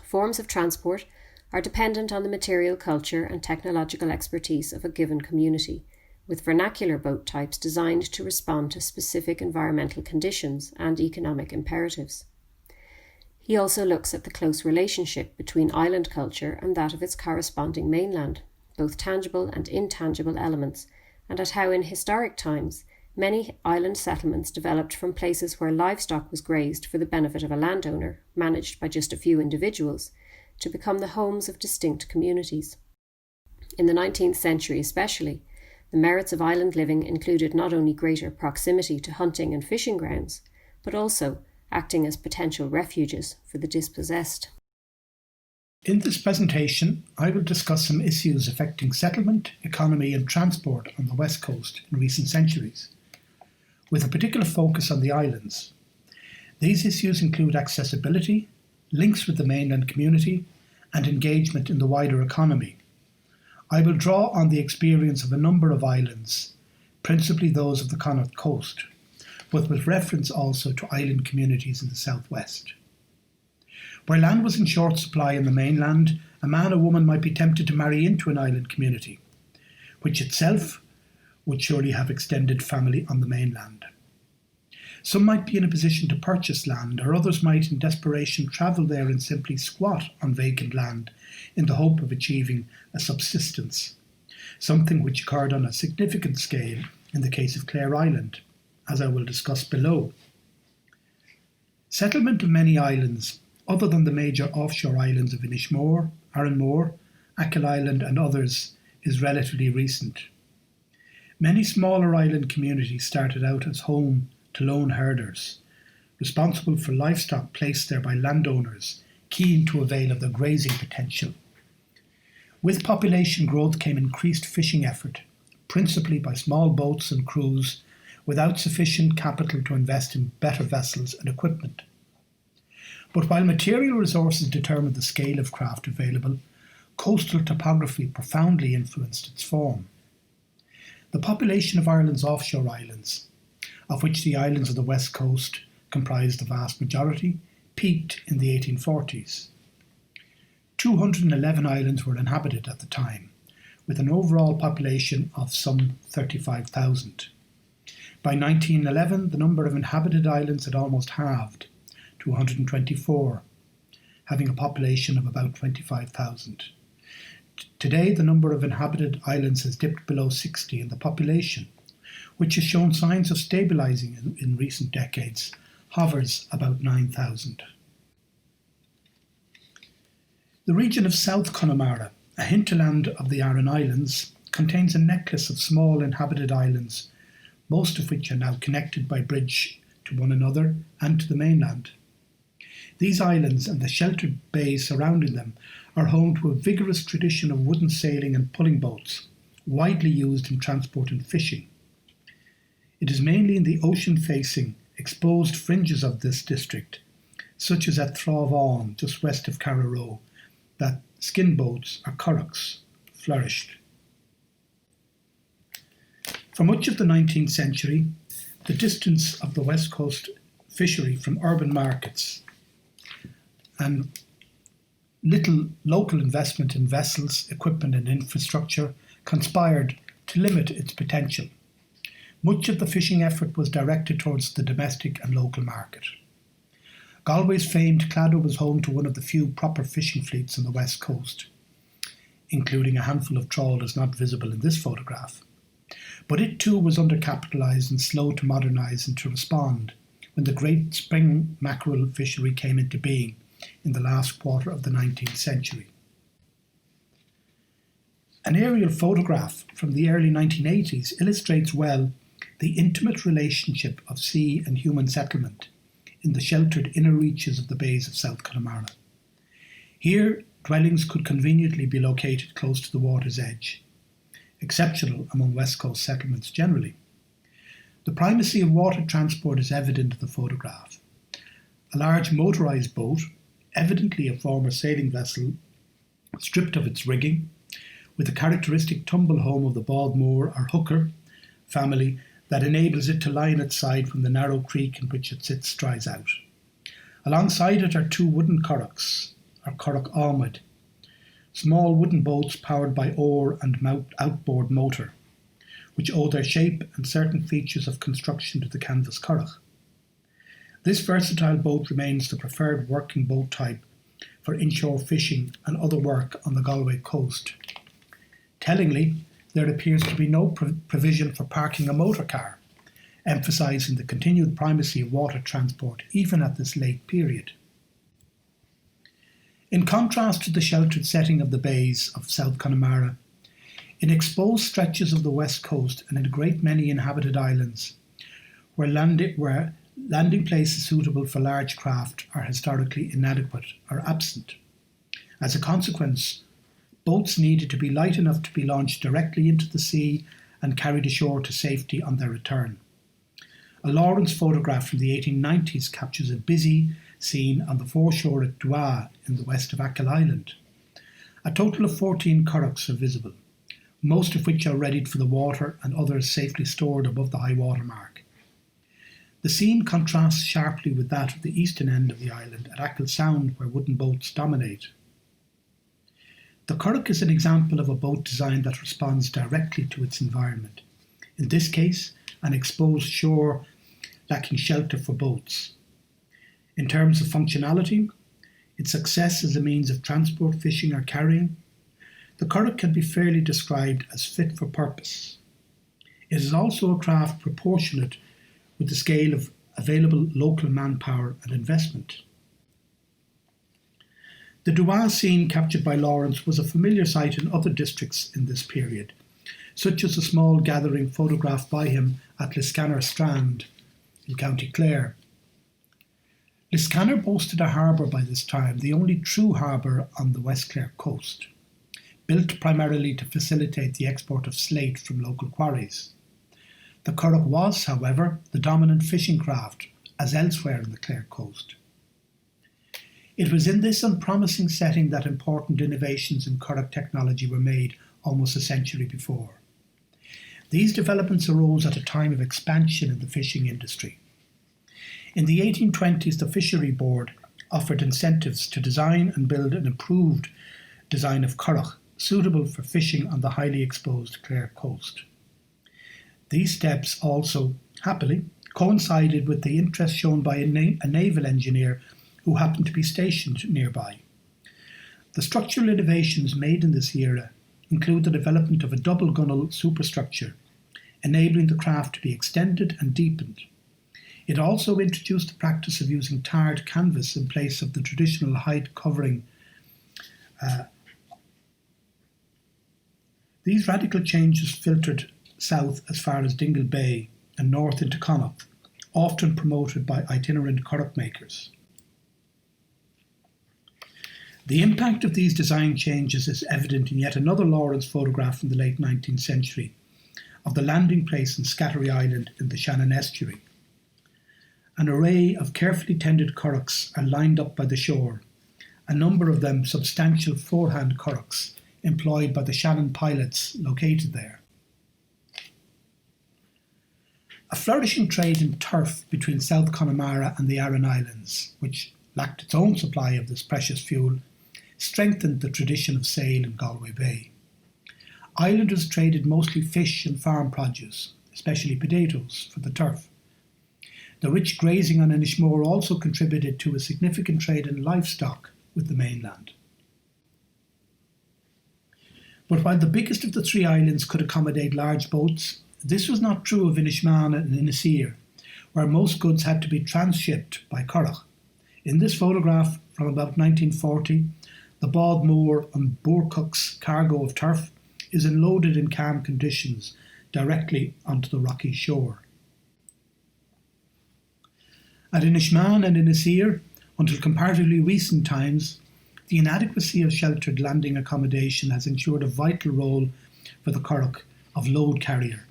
Speaker 2: Forms of transport are dependent on the material culture and technological expertise of a given community, with vernacular boat types designed to respond to specific environmental conditions and economic imperatives. He also looks at the close relationship between island culture and that of its corresponding mainland, both tangible and intangible elements, and at how in historic times many island settlements developed from places where livestock was grazed for the benefit of a landowner, managed by just a few individuals, to become the homes of distinct communities. In the 19th century especially, the merits of island living included not only greater proximity to hunting and fishing grounds, but also acting as potential refuges for the dispossessed.
Speaker 5: In this presentation, I will discuss some issues affecting settlement, economy and transport on the West Coast in recent centuries, with a particular focus on the islands. These issues include accessibility, links with the mainland community, and engagement in the wider economy. I will draw on the experience of a number of islands, principally those of the Connaught Coast, but with reference also to island communities in the southwest. Where land was in short supply in the mainland, a man or woman might be tempted to marry into an island community, which itself would surely have extended family on the mainland. Some might be in a position to purchase land, or others might in desperation travel there and simply squat on vacant land in the hope of achieving a subsistence, something which occurred on a significant scale in the case of Clare Island, as I will discuss below. Settlement of many islands, other than the major offshore islands of Inishmore, Arranmore, Achill Island and others, is relatively recent. Many smaller island communities started out as home to lone herders, responsible for livestock placed there by landowners keen to avail of their grazing potential. With population growth came increased fishing effort, principally by small boats and crews without sufficient capital to invest in better vessels and equipment. But while material resources determined the scale of craft available, coastal topography profoundly influenced its form. The population of Ireland's offshore islands, of which the islands of the west coast comprised the vast majority, peaked in the 1840s. 211 islands were inhabited at the time, with an overall population of some 35,000. By 1911, the number of inhabited islands had almost halved to 124, having a population of about 25,000. Today, the number of inhabited islands has dipped below 60, and the population, which has shown signs of stabilising in recent decades, hovers about 9,000. The region of South Connemara, a hinterland of the Aran Islands, contains a necklace of small inhabited islands, most of which are now connected by bridge to one another and to the mainland. These islands and the sheltered bays surrounding them are home to a vigorous tradition of wooden sailing and pulling boats, widely used in transport and fishing. It is mainly in the ocean-facing, exposed fringes of this district, such as at Thráváin, just west of Garrow, that skin boats or currachs flourished. For much of the 19th century, the distance of the West Coast fishery from urban markets and little local investment in vessels, equipment and infrastructure conspired to limit its potential. Much of the fishing effort was directed towards the domestic and local market. Galway's famed Claddagh was home to one of the few proper fishing fleets on the west coast, including a handful of trawlers not visible in this photograph. But it too was undercapitalised and slow to modernise and to respond when the great spring mackerel fishery came into being in the last quarter of the 19th century. An aerial photograph from the early 1980s illustrates well the intimate relationship of sea and human settlement in the sheltered inner reaches of the bays of South Connemara. Here, dwellings could conveniently be located close to the water's edge, exceptional among West Coast settlements generally. The primacy of water transport is evident in the photograph. A large motorised boat, evidently a former sailing vessel, stripped of its rigging, with the characteristic tumble home of the Baldmore or hooker family that enables it to lie on its side when the narrow creek in which it sits dries out. Alongside it are two wooden currachs, or currach ahmed, small wooden boats powered by oar and outboard motor, which owe their shape and certain features of construction to the canvas currach. This versatile boat remains the preferred working boat type for inshore fishing and other work on the Galway coast. Tellingly, there appears to be no provision for parking a motor car, emphasising the continued primacy of water transport even at this late period. In contrast to the sheltered setting of the bays of South Connemara, in exposed stretches of the west coast and in a great many inhabited islands, where landing places suitable for large craft are historically inadequate or absent. As a consequence, boats needed to be light enough to be launched directly into the sea and carried ashore to safety on their return. A Lawrence photograph from the 1890s captures a busy scene on the foreshore at Dua in the west of Achill Island. A total of 14 currachs are visible, most of which are readied for the water and others safely stored above the high water mark. The scene contrasts sharply with that of the eastern end of the island at Achill Sound, where wooden boats dominate. The currach is an example of a boat design that responds directly to its environment. In this case, an exposed shore lacking shelter for boats. In terms of functionality, its success as a means of transport, fishing or carrying, the currach can be fairly described as fit for purpose. It is also a craft proportionate with the scale of available local manpower and investment. The Dua scene captured by Lawrence was a familiar sight in other districts in this period, such as a small gathering photographed by him at Liscannor Strand in County Clare. Liscannor boasted a harbour by this time, the only true harbour on the West Clare coast, built primarily to facilitate the export of slate from local quarries. The currach was, however, the dominant fishing craft, as elsewhere in the Clare coast. It was in this unpromising setting that important innovations in currach technology were made almost a century before. These developments arose at a time of expansion in the fishing industry. In the 1820s, the Fishery Board offered incentives to design and build an improved design of currach suitable for fishing on the highly exposed Clare coast. These steps also, happily, coincided with the interest shown by a naval engineer who happened to be stationed nearby. The structural innovations made in this era include the development of a double gunnel superstructure, enabling the craft to be extended and deepened. It also introduced the practice of using tarred canvas in place of the traditional hide covering. These radical changes filtered south as far as Dingle Bay and north into Connaught, often promoted by itinerant currach makers. The impact of these design changes is evident in yet another Lawrence photograph from the late 19th century of the landing place on Scattery Island in the Shannon estuary. An array of carefully tended currachs are lined up by the shore, a number of them substantial four-hand currachs employed by the Shannon pilots located there. A flourishing trade in turf between South Connemara and the Aran Islands, which lacked its own supply of this precious fuel, strengthened the tradition of sail in Galway Bay. Islanders traded mostly fish and farm produce, especially potatoes, for the turf. The rich grazing on Inishmore also contributed to a significant trade in livestock with the mainland. But while the biggest of the three islands could accommodate large boats, this was not true of Inishmaan and Inisir, where most goods had to be transshipped by currach. In this photograph from about 1940, the Bald Moor and Bourcock's cargo of turf is unloaded in calm conditions directly onto the rocky shore. At Inishmaan and Inisir, until comparatively recent times, the inadequacy of sheltered landing accommodation has ensured a vital role for the currach of load carrier,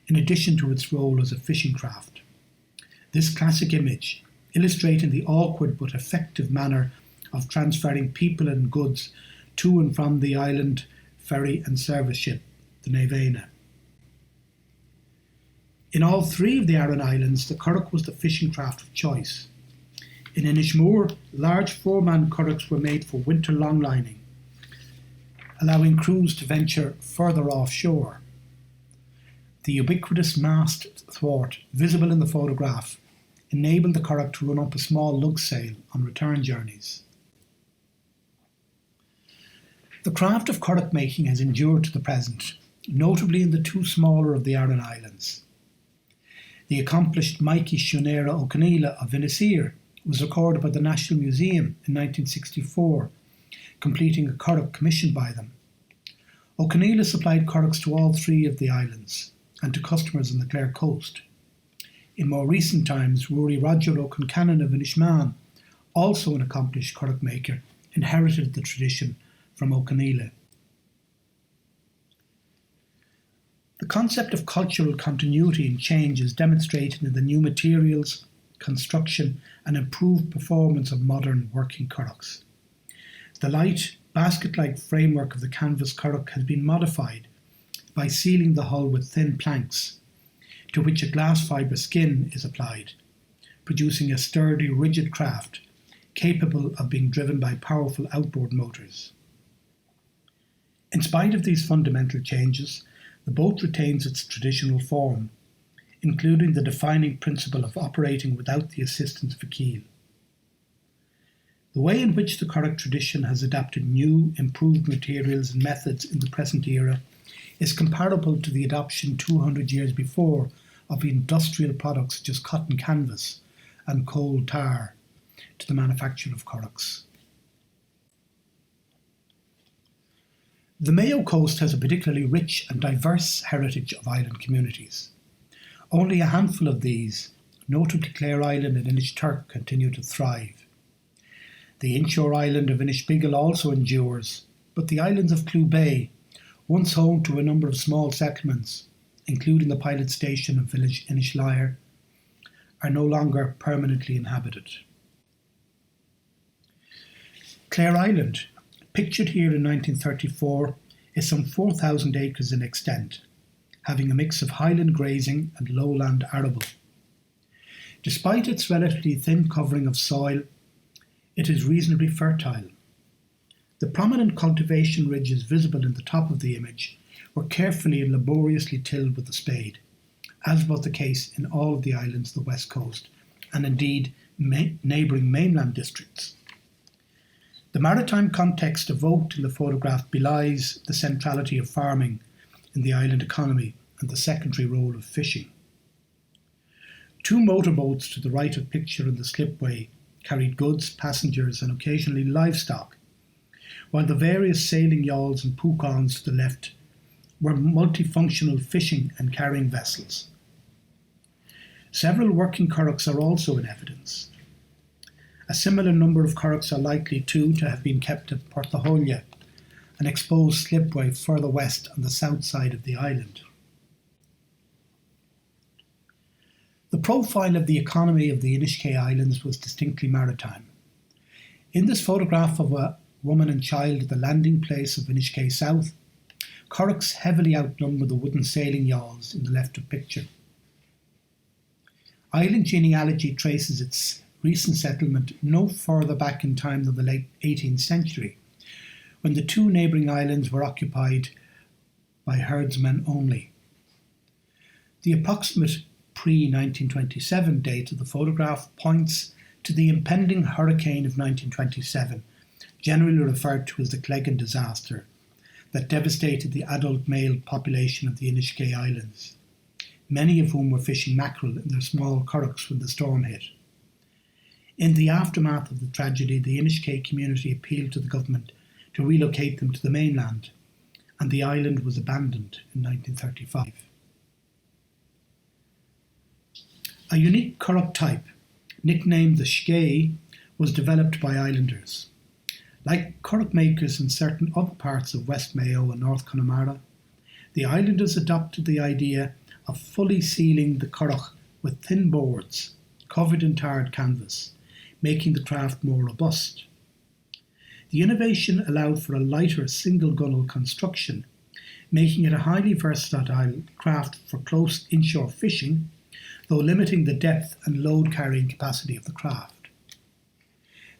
Speaker 5: in addition to its role as a fishing craft. This classic image, illustrating the awkward but effective manner of transferring people and goods to and from the island ferry and service ship, the Nevena. In all three of the Aran Islands, the currach was the fishing craft of choice. In Inishmore, large four-man currachs were made for winter longlining, allowing crews to venture further offshore. The ubiquitous mast thwart, visible in the photograph, enabled the currach to run up a small lug sail on return journeys. The craft of currach making has endured to the present, notably in the two smaller of the Aran Islands. The accomplished Mikey Shunera O'Conneilla of Inisir was recorded by the National Museum in 1964, completing a currach commissioned by them. O'Conneilla supplied currachs to all three of the islands and to customers on the Clare coast. In more recent times, Rory Roger O'Concannon of Inishmaan, also an accomplished currach maker, inherited the tradition from O'Conneilla. The concept of cultural continuity and change is demonstrated in the new materials, construction and improved performance of modern working currachs. The light, basket-like framework of the canvas currach has been modified by sealing the hull with thin planks, to which a glass fibre skin is applied, producing a sturdy, rigid craft capable of being driven by powerful outboard motors. In spite of these fundamental changes, the boat retains its traditional form, including the defining principle of operating without the assistance of a keel. The way in which the currach tradition has adapted new, improved materials and methods in the present era is comparable to the adoption 200 years before of industrial products such as cotton canvas and coal tar to the manufacture of currachs. The Mayo coast has a particularly rich and diverse heritage of island communities. Only a handful of these, notably Clare Island and Inishturk, continue to thrive. The inshore island of Inishbigel also endures, but the islands of Clew Bay, once home to a number of small settlements, including the pilot station of village Inishlyre, are no longer permanently inhabited. Clare Island, pictured here in 1934, is some 4,000 acres in extent, having a mix of highland grazing and lowland arable. Despite its relatively thin covering of soil, it is reasonably fertile. The prominent cultivation ridges visible in the top of the image were carefully and laboriously tilled with the spade, as was the case in all of the islands of the west coast, and indeed neighbouring mainland districts. The maritime context evoked in the photograph belies the centrality of farming in the island economy and the secondary role of fishing. Two motorboats to the right of picture in the slipway carried goods, passengers and occasionally livestock, while the various sailing yawls and pukons to the left were multifunctional fishing and carrying vessels. Several working currachs are also in evidence. A similar number of curraghs are likely too to have been kept at Portaholia, an exposed slipway further west on the south side of the island. The profile of the economy of the Inishkay Islands was distinctly maritime. In this photograph of a woman and child at the landing place of Inishkay South, curraghs heavily outnumber the wooden sailing yawls in the left of picture. Island genealogy traces its recent settlement no further back in time than the late 18th century, when the two neighbouring islands were occupied by herdsmen only. The approximate pre-1927 date of the photograph points to the impending hurricane of 1927, generally referred to as the Cleggan disaster, that devastated the adult male population of the Inishkay Islands, many of whom were fishing mackerel in their small curraghs when the storm hit. In the aftermath of the tragedy, the Inishkay community appealed to the government to relocate them to the mainland, and the island was abandoned in 1935. A unique curragh type, nicknamed the Shkay, was developed by islanders. Like curragh makers in certain other parts of West Mayo and North Connemara, the islanders adopted the idea of fully sealing the curragh with thin boards covered in tarred canvas, making the craft more robust. The innovation allowed for a lighter single gunnel construction, making it a highly versatile craft for close inshore fishing, though limiting the depth and load carrying capacity of the craft.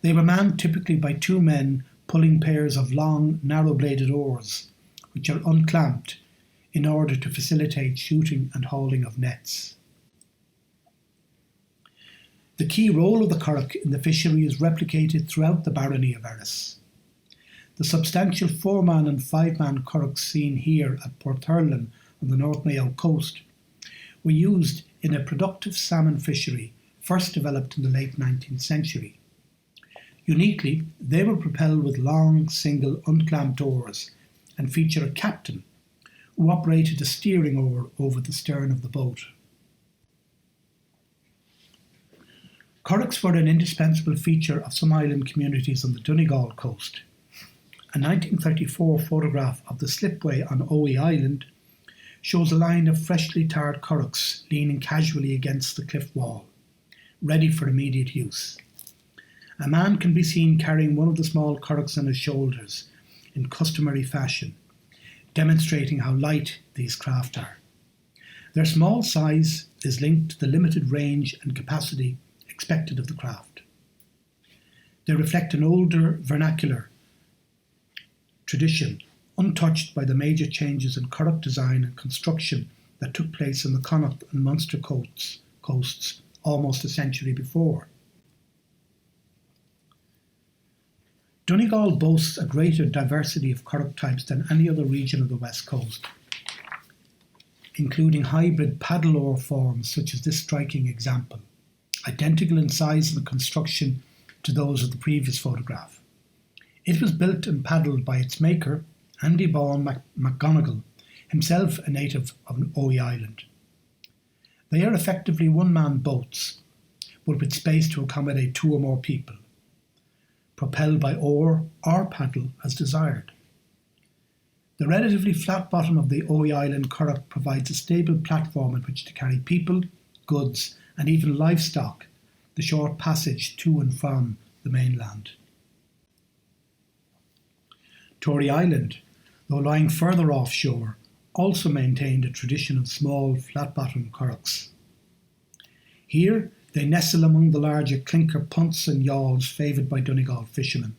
Speaker 5: They were manned typically by two men pulling pairs of long, narrow-bladed oars, which are unclamped in order to facilitate shooting and hauling of nets. The key role of the curragh in the fishery is replicated throughout the barony of Erris. The substantial 4-man and 5-man curraghs seen here at Porthurlan on the North Mayo coast were used in a productive salmon fishery first developed in the late 19th century. Uniquely, they were propelled with long, single, unclamped oars and feature a captain who operated a steering oar over the stern of the boat. Curraghs were an indispensable feature of some island communities on the Donegal coast. A 1934 photograph of the slipway on Owie Island shows a line of freshly tarred curraghs leaning casually against the cliff wall, ready for immediate use. A man can be seen carrying one of the small curraghs on his shoulders in customary fashion, demonstrating how light these craft are. Their small size is linked to the limited range and capacity expected of the craft. They reflect an older vernacular tradition, untouched by the major changes in curragh design and construction that took place on the Connaught and Munster coasts almost a century before. Donegal boasts a greater diversity of curragh types than any other region of the west coast, including hybrid paddle oar forms such as this striking example, identical in size and construction to those of the previous photograph. It was built and paddled by its maker, Andy Bawn McGonigal, himself a native of Owie Island. They are effectively one-man boats, but with space to accommodate 2 or more people, propelled by oar or paddle as desired. The relatively flat bottom of the Owie Island curragh provides a stable platform on which to carry people, goods, and even livestock the short passage to and from the mainland. Tory Island, though lying further offshore, also maintained a tradition of small flat-bottomed curraghs. Here they nestle among the larger clinker punts and yawls favoured by Donegal fishermen.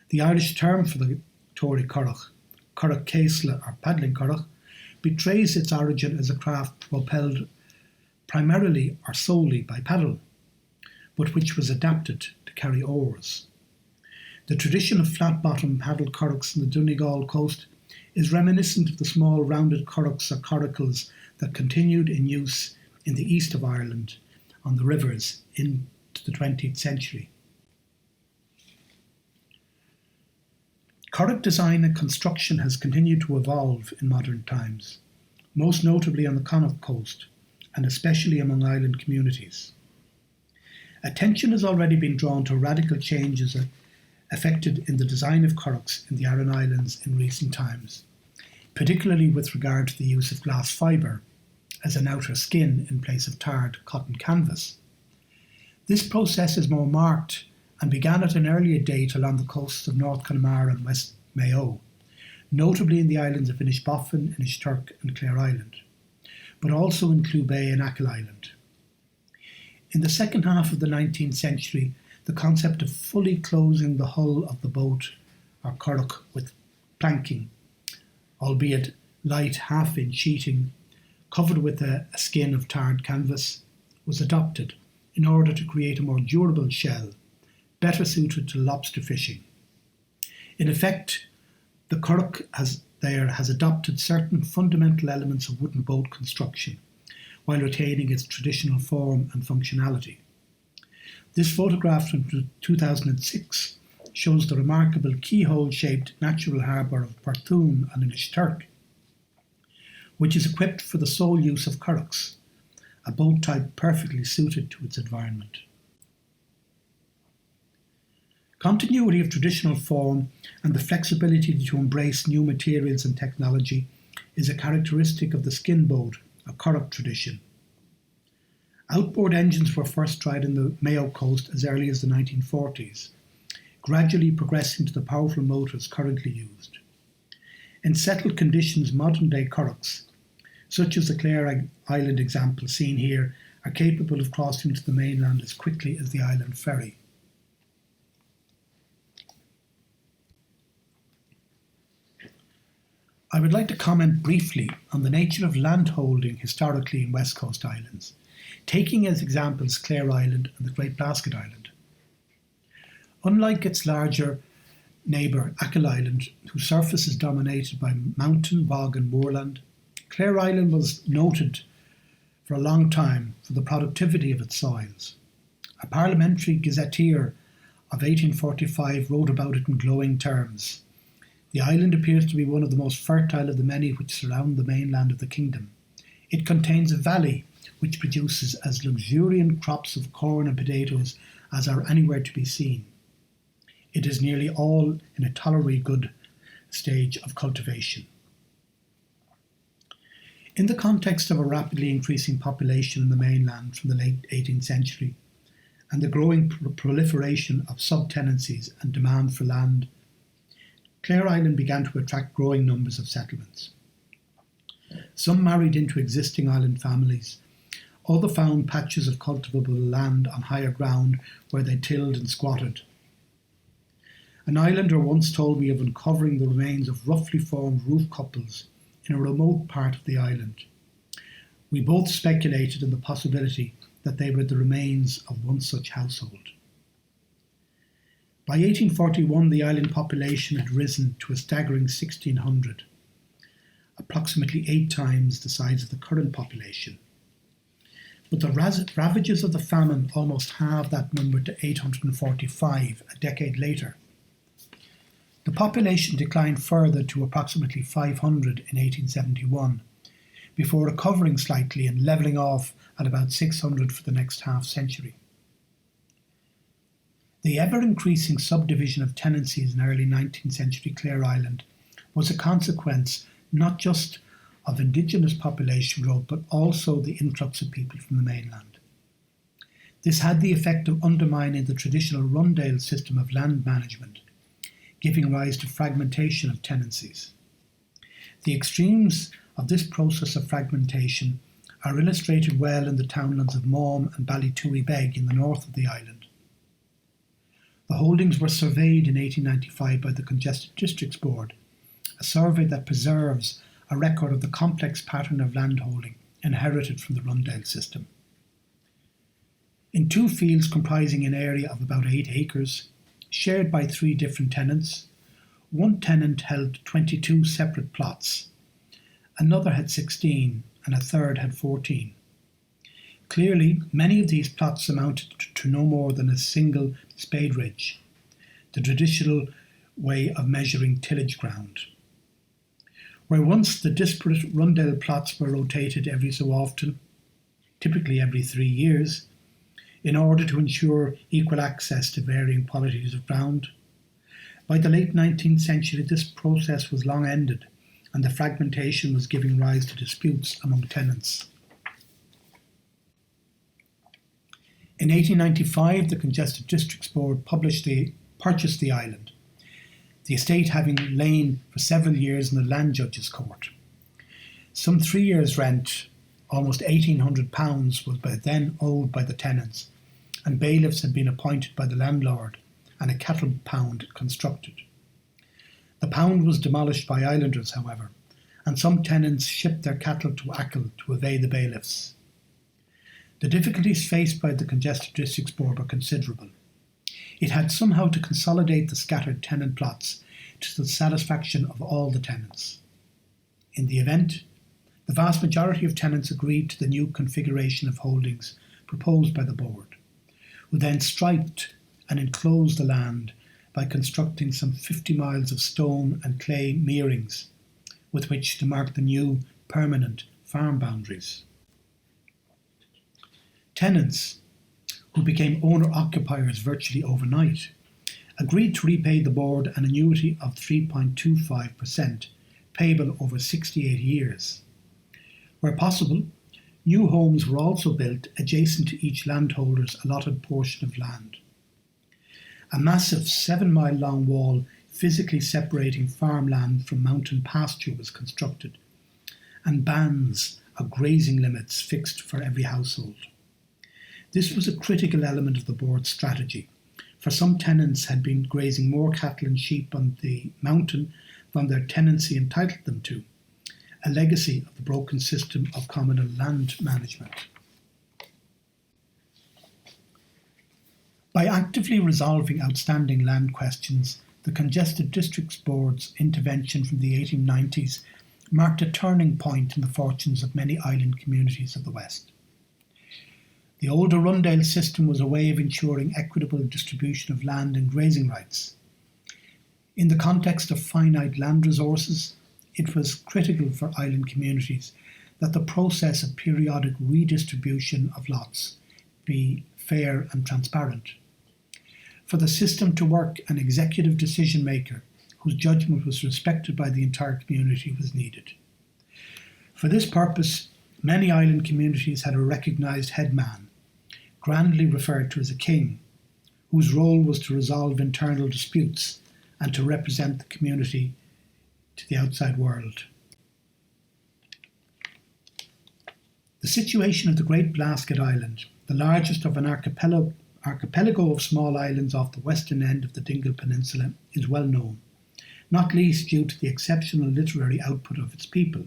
Speaker 5: The Irish term for the Tory curragh, curragh caisla or paddling curragh, betrays its origin as a craft propelled primarily or solely by paddle, but which was adapted to carry oars. The tradition of flat-bottomed paddle curraghs on the Donegal coast is reminiscent of the small rounded curraghs or coracles that continued in use in the east of Ireland on the rivers into the 20th century. Curragh design and construction has continued to evolve in modern times, most notably on the Connaught coast, and especially among island communities. attention has already been drawn to radical changes effected in the design of currachs in the Aran Islands in recent times, particularly with regard to the use of glass fibre as an outer skin in place of tarred cotton canvas. This process is more marked and began at an earlier date along the coasts of North Connemara and West Mayo, notably in the islands of Inishbofin, Inishturk and Clare Island, but also in Clew Bay and Achill Island. In the second half of the 19th century, the concept of fully closing the hull of the boat or currach with planking, albeit light half-inch sheeting, covered with a skin of tarred canvas, was adopted in order to create a more durable shell, better suited to lobster fishing. In effect, the currach has adopted certain fundamental elements of wooden boat construction, while retaining its traditional form and functionality. This photograph from 2006 shows the remarkable keyhole-shaped natural harbour of Porthoon on Inishturk, which is equipped for the sole use of currachs, a boat type perfectly suited to its environment. Continuity of traditional form and the flexibility to embrace new materials and technology is a characteristic of the skin boat, a currach tradition. Outboard engines were first tried in the Mayo coast as early as the 1940s, gradually progressing to the powerful motors currently used. In settled conditions, modern-day currachs, such as the Clare Island example seen here, are capable of crossing to the mainland as quickly as the island ferry. I would like to comment briefly on the nature of landholding historically in West Coast Islands, taking as examples Clare Island and the Great Blasket Island. Unlike its larger neighbour Achill Island, whose surface is dominated by mountain, bog and moorland, Clare Island was noted for a long time for the productivity of its soils. A parliamentary gazetteer of 1845 wrote about it in glowing terms. The island appears to be one of the most fertile of the many which surround the mainland of the kingdom. It contains a valley which produces as luxuriant crops of corn and potatoes as are anywhere to be seen. It is nearly all in a tolerably good stage of cultivation. In the context of a rapidly increasing population in the mainland from the late 18th century and the growing proliferation of subtenancies and demand for land, Clare Island began to attract growing numbers of settlements. Some married into existing island families, others found patches of cultivable land on higher ground where they tilled and squatted. An islander once told me of uncovering the remains of roughly formed roof couples in a remote part of the island. We both speculated in the possibility that they were the remains of one such household. By 1841, the island population had risen to a staggering 1,600, approximately 8 times the size of the current population. But the ravages of the famine almost halved that number to 845 a decade later. The population declined further to approximately 500 in 1871, before recovering slightly and levelling off at about 600 for the next half-century. The ever-increasing subdivision of tenancies in early 19th century Clare Island was a consequence not just of indigenous population growth but also the influx of people from the mainland. This had the effect of undermining the traditional rundale system of land management, giving rise to fragmentation of tenancies. The extremes of this process of fragmentation are illustrated well in the townlands of Maum and Ballytooey-Beg in the north of the island. The holdings were surveyed in 1895 by the Congested Districts Board, a survey that preserves a record of the complex pattern of landholding inherited from the rundale system. In 2 fields comprising an area of about 8 acres, shared by 3 different tenants, one tenant held 22 separate plots, another had 16, and a third had 14. Clearly, many of these plots amounted to no more than a single spade ridge, the traditional way of measuring tillage ground. Where once the disparate rundale plots were rotated every so often, typically every 3 years, in order to ensure equal access to varying qualities of ground. By the late 19th century, this process was long ended, and the fragmentation was giving rise to disputes among tenants. In 1895, the Congested Districts Board purchased the island, the estate having lain for several years in the Land Judges Court. Some 3 years' rent, almost £1,800, was by then owed by the tenants, and bailiffs had been appointed by the landlord and a cattle pound constructed. The pound was demolished by islanders, however, and some tenants shipped their cattle to Achill to evade the bailiffs. The difficulties faced by the Congested Districts Board were considerable. It had somehow to consolidate the scattered tenant plots to the satisfaction of all the tenants. In the event, the vast majority of tenants agreed to the new configuration of holdings proposed by the board, who then striped and enclosed the land by constructing some 50 miles of stone and clay mearings with which to mark the new permanent farm boundaries. Tenants, who became owner-occupiers virtually overnight, agreed to repay the board an annuity of 3.25%, payable over 68 years. Where possible, new homes were also built adjacent to each landholder's allotted portion of land. A massive 7-mile-long wall physically separating farmland from mountain pasture was constructed, and bands of grazing limits fixed for every household. This was a critical element of the board's strategy, for some tenants had been grazing more cattle and sheep on the mountain than their tenancy entitled them to, a legacy of the broken system of communal land management. By actively resolving outstanding land questions, the Congested Districts Board's intervention from the 1890s marked a turning point in the fortunes of many island communities of the West. The old Arundel system was a way of ensuring equitable distribution of land and grazing rights. In the context of finite land resources, it was critical for island communities that the process of periodic redistribution of lots be fair and transparent. For the system to work, an executive decision maker whose judgment was respected by the entire community was needed. For this purpose, many island communities had a recognised headman, grandly referred to as a king, whose role was to resolve internal disputes and to represent the community to the outside world. The situation of the Great Blasket Island, the largest of an archipelago of small islands off the western end of the Dingle Peninsula, is well known, not least due to the exceptional literary output of its people,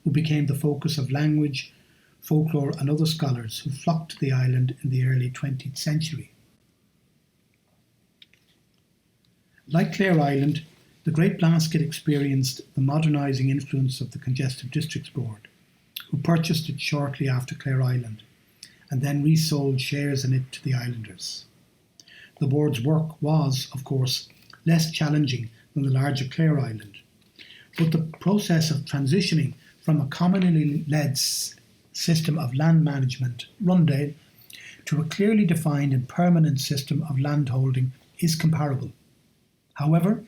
Speaker 5: who became the focus of language, folklore and other scholars who flocked to the island in the early 20th century. Like Clare Island, the Great Blasket experienced the modernising influence of the Congested Districts Board, who purchased it shortly after Clare Island, and then resold shares in it to the islanders. The board's work was, of course, less challenging than the larger Clare Island, but the process of transitioning from a commonly led system of land management, Rundale, to a clearly defined and permanent system of landholding is comparable. However,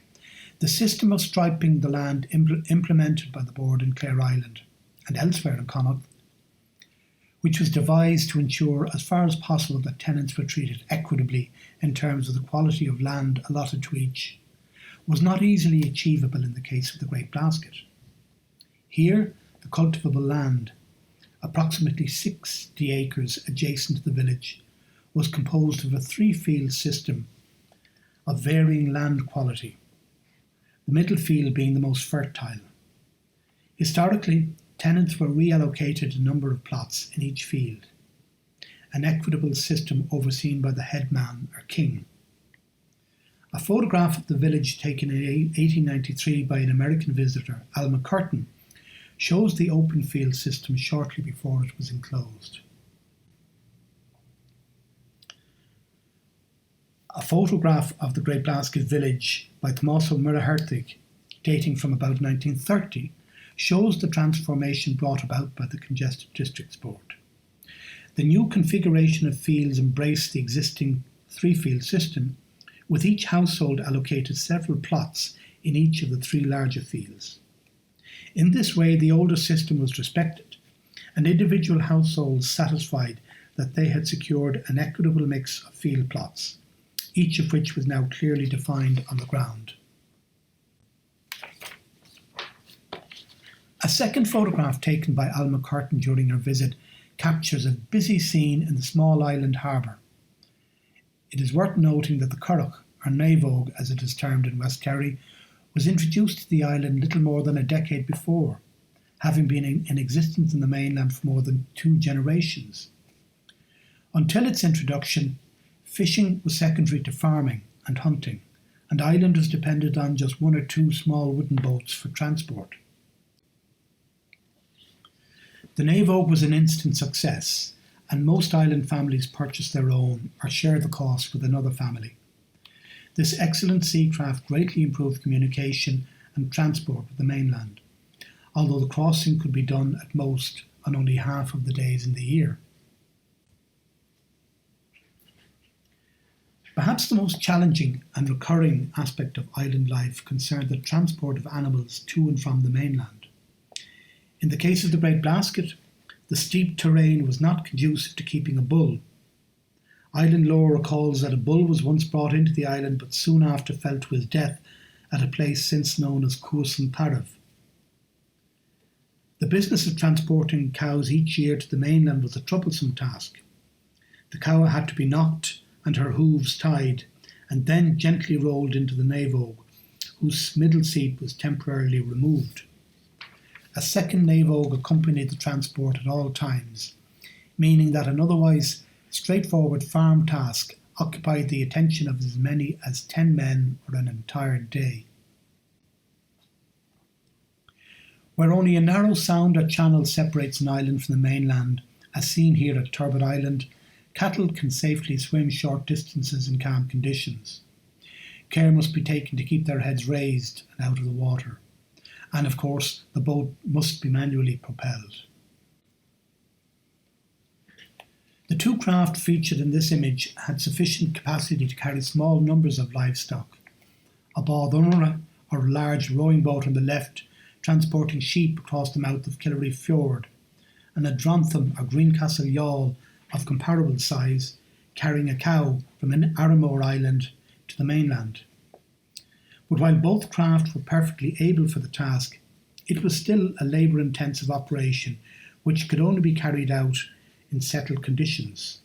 Speaker 5: the system of striping the land implemented by the board in Clare Island and elsewhere in Connaught, which was devised to ensure as far as possible that tenants were treated equitably in terms of the quality of land allotted to each, was not easily achievable in the case of the Great Blasket. Here, the cultivable land, approximately 60 acres adjacent to the village, was composed of a 3-field system of varying land quality, the middle field being the most fertile. Historically, tenants were reallocated a number of plots in each field, an equitable system overseen by the headman or king. A photograph of the village taken in 1893 by an American visitor, Al McCurtain, shows the open field system shortly before it was enclosed. A photograph of the Great Blasket village by Tommaso Murahertig, dating from about 1930, shows the transformation brought about by the Congested Districts Board. The new configuration of fields embraced the existing three-field system, with each household allocated several plots in each of the three larger fields. In this way, the older system was respected, and individual households satisfied that they had secured an equitable mix of field plots, each of which was now clearly defined on the ground. A second photograph taken by Alma Curtin during her visit captures a busy scene in the small island harbour. It is worth noting that the curragh, or naveog as it is termed in West Kerry, was introduced to the island little more than a decade before, having been in existence in the mainland for more than 2 generations. Until its introduction, fishing was secondary to farming and hunting, and islanders depended on just 1 or 2 small wooden boats for transport. The naveog was an instant success, and most island families purchased their own or shared the cost with another family. This excellent sea craft greatly improved communication and transport with the mainland, although the crossing could be done at most on only half of the days in the year. Perhaps the most challenging and recurring aspect of island life concerned the transport of animals to and from the mainland. In the case of the Great Blasket, the steep terrain was not conducive to keeping a bull. Island lore recalls that a bull was once brought into the island but soon after fell to his death at a place since known as Cursan Parav. The business of transporting cows each year to the mainland was a troublesome task. The cow had to be knocked and her hooves tied, and then gently rolled into the naveog, whose middle seat was temporarily removed. A second naveog accompanied the transport at all times, meaning that an otherwise straightforward farm task occupied the attention of as many as 10 men for an entire day. Where only a narrow sound or channel separates an island from the mainland, as seen here at Turbot Island, cattle can safely swim short distances in calm conditions. Care must be taken to keep their heads raised and out of the water. And of course, the boat must be manually propelled. The 2 craft featured in this image had sufficient capacity to carry small numbers of livestock. A bád or large rowing boat on the left, transporting sheep across the mouth of Killary Fjord, and a drontham or Greencastle yawl of comparable size, carrying a cow from an Arramore Island to the mainland. But while both craft were perfectly able for the task, it was still a labour-intensive operation which could only be carried out in settled conditions.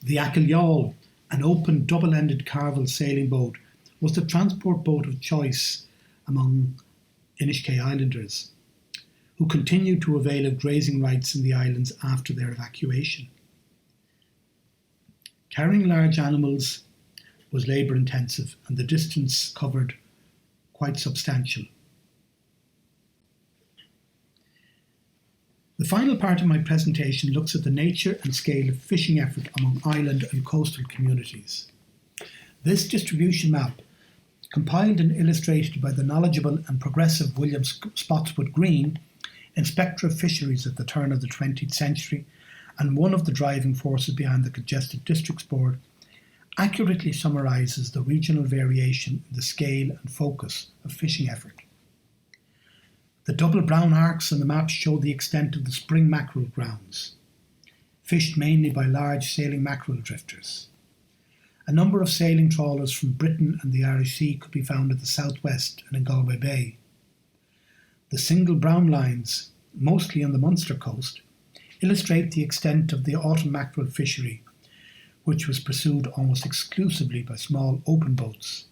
Speaker 5: The Achill yawl, an open double-ended carvel sailing boat, was the transport boat of choice among Inishkay Islanders, who continued to avail of grazing rights in the islands after their evacuation. Carrying large animals was labour-intensive, and the distance covered quite substantial. The final part of my presentation looks at the nature and scale of fishing effort among island and coastal communities. This distribution map, compiled and illustrated by the knowledgeable and progressive William Spotswood Green, inspector of fisheries at the turn of the 20th century, and one of the driving forces behind the Congested Districts Board, accurately summarises the regional variation in the scale and focus of fishing effort. The double brown arcs on the map show the extent of the spring mackerel grounds, fished mainly by large sailing mackerel drifters. A number of sailing trawlers from Britain and the Irish Sea could be found at the southwest and in Galway Bay. The single brown lines, mostly on the Munster coast, illustrate the extent of the autumn mackerel fishery, which was pursued almost exclusively by small open boats.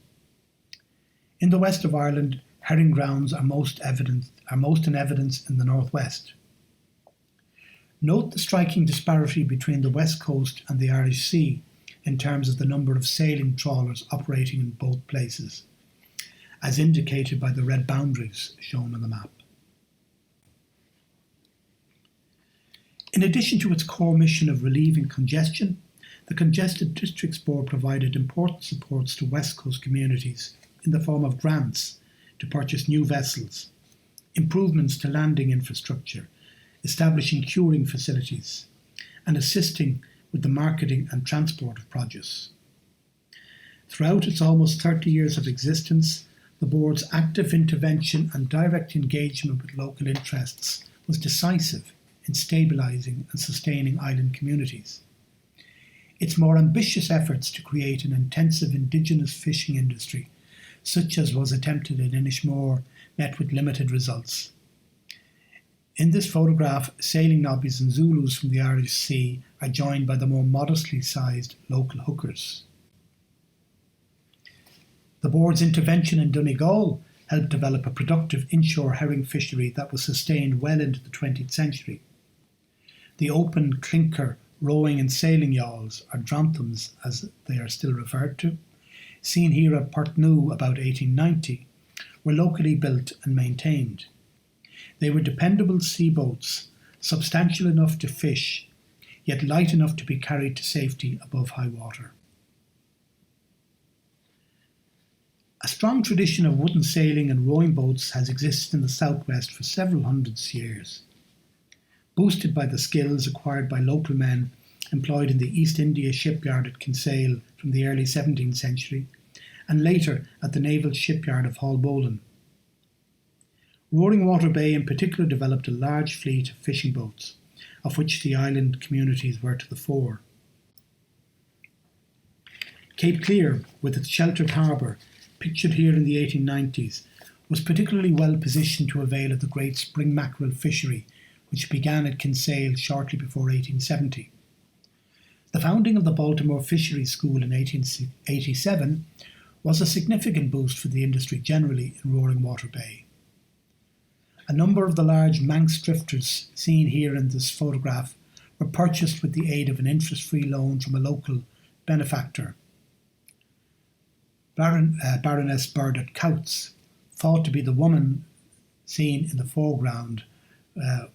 Speaker 5: In the west of Ireland, herring grounds are most in evidence in the northwest. Note the striking disparity between the west coast and the Irish Sea in terms of the number of sailing trawlers operating in both places, as indicated by the red boundaries shown on the map. In addition to its core mission of relieving congestion, the Congested Districts Board provided important supports to West Coast communities in the form of grants to purchase new vessels, improvements to landing infrastructure, establishing curing facilities, and assisting with the marketing and transport of produce. Throughout its almost 30 years of existence, the board's active intervention and direct engagement with local interests was decisive in stabilising and sustaining island communities. Its more ambitious efforts to create an intensive indigenous fishing industry, such as was attempted in Inishmore, met with limited results. In this photograph, sailing nobbies and Zulus from the Irish Sea are joined by the more modestly sized local hookers. The board's intervention in Donegal helped develop a productive inshore herring fishery that was sustained well into the 20th century. The open clinker rowing and sailing yawls, or dranthams as they are still referred to, seen here at Portneuf about 1890, were locally built and maintained. They were dependable sea boats, substantial enough to fish, yet light enough to be carried to safety above high water. A strong tradition of wooden sailing and rowing boats has existed in the southwest for several hundreds of years. Boosted by the skills acquired by local men employed in the East India shipyard at Kinsale from the early 17th century, and later at the naval shipyard of Haulbowline. Roaring Water Bay in particular developed a large fleet of fishing boats, of which the island communities were to the fore. Cape Clear, with its sheltered harbour, pictured here in the 1890s, was particularly well positioned to avail of the great spring mackerel fishery, which began at Kinsale shortly before 1870. The founding of the Baltimore Fisheries School in 1887 was a significant boost for the industry generally in Roaring Water Bay. A number of the large Manx drifters seen here in this photograph were purchased with the aid of an interest-free loan from a local benefactor. Baroness Burdett Coutts, thought to be the woman seen in the foreground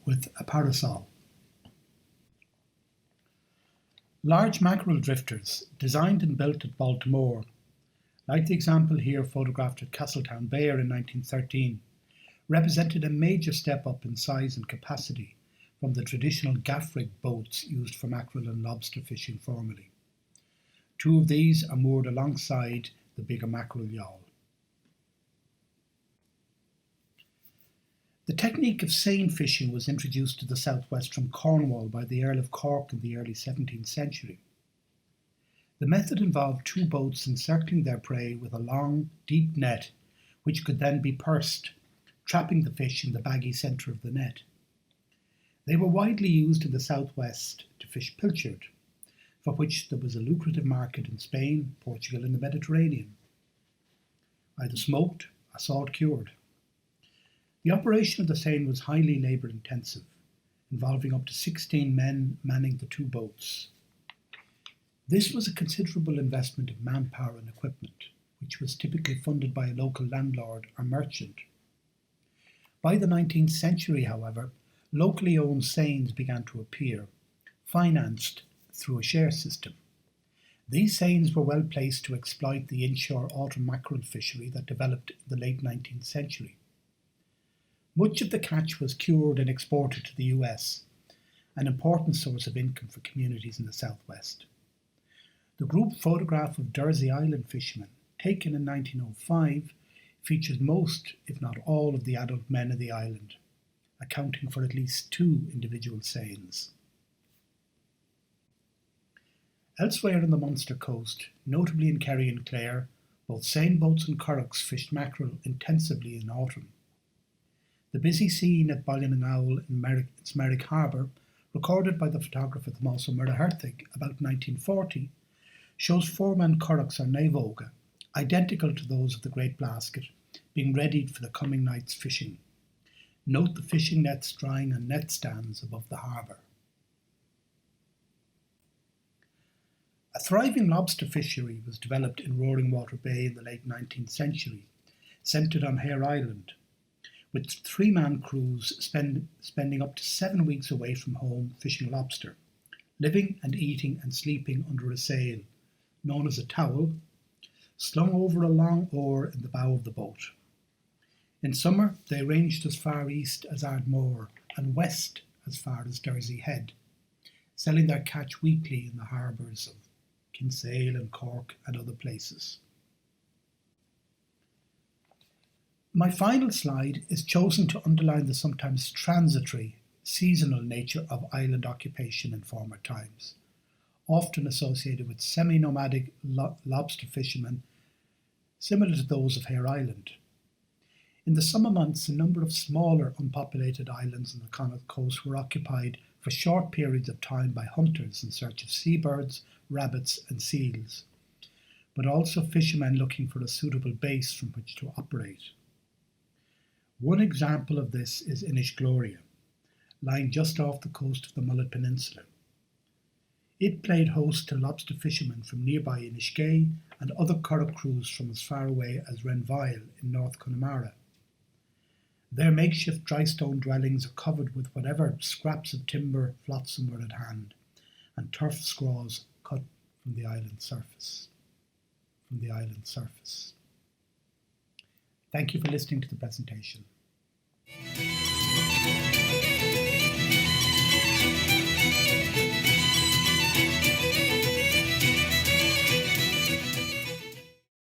Speaker 5: with a parasol. Large mackerel drifters, designed and built at Baltimore, like the example here photographed at Castletown Bayer in 1913, represented a major step up in size and capacity from the traditional gaff rig boats used for mackerel and lobster fishing formerly. Two of these are moored alongside the bigger mackerel yawl. The technique of seine fishing was introduced to the southwest from Cornwall by the Earl of Cork in the early 17th century. The method involved two boats encircling their prey with a long, deep net, which could then be pursed, trapping the fish in the baggy centre of the net. They were widely used in the southwest to fish pilchard, for which there was a lucrative market in Spain, Portugal and the Mediterranean. Either smoked or salt cured. The operation of the seine was highly labour intensive, involving up to 16 men manning the two boats. This was a considerable investment of manpower and equipment, which was typically funded by a local landlord or merchant. By the 19th century, however, locally owned seines began to appear, financed through a share system. These seines were well placed to exploit the inshore autumn mackerel fishery that developed in the late 19th century. Much of the catch was cured and exported to the US, an important source of income for communities in the southwest. The group photograph of Dursey Island fishermen, taken in 1905, features most, if not all, of the adult men of the island, accounting for at least two individual seines. Elsewhere on the Munster coast, notably in Kerry and Clare, both seine boats and currachs fished mackerel intensively in autumn. The busy scene at Ballinanowl in Merrick Harbour, recorded by the photographer Tommaso Muraherthig about 1940, shows four-man currachs or navoga, identical to those of the Great Blasket, being readied for the coming night's fishing. Note the fishing nets drying on net stands above the harbour. A thriving lobster fishery was developed in Roaring Water Bay in the late 19th century, centred on Hare Island, with three-man crews spending up to 7 weeks away from home fishing lobster, living and eating and sleeping under a sail, known as a towel, slung over a long oar in the bow of the boat. In summer, they ranged as far east as Ardmore and west as far as Jersey Head, selling their catch weekly in the harbours of Kinsale and Cork and other places. My final slide is chosen to underline the sometimes transitory, seasonal nature of island occupation in former times, often associated with semi-nomadic lobster fishermen similar to those of Hare Island. In the summer months, a number of smaller unpopulated islands on the Connaught coast were occupied for short periods of time by hunters in search of seabirds, rabbits and seals, but also fishermen looking for a suitable base from which to operate. One example of this is Inishglorien, lying just off the coast of the Mullet Peninsula. It played host to lobster fishermen from nearby Inishgay and other curragh crews from as far away as Renville in North Connemara. Their makeshift dry stone dwellings are covered with whatever scraps of timber, flotsam were at hand, and turf scraws cut from the island surface. Thank you for listening to the presentation.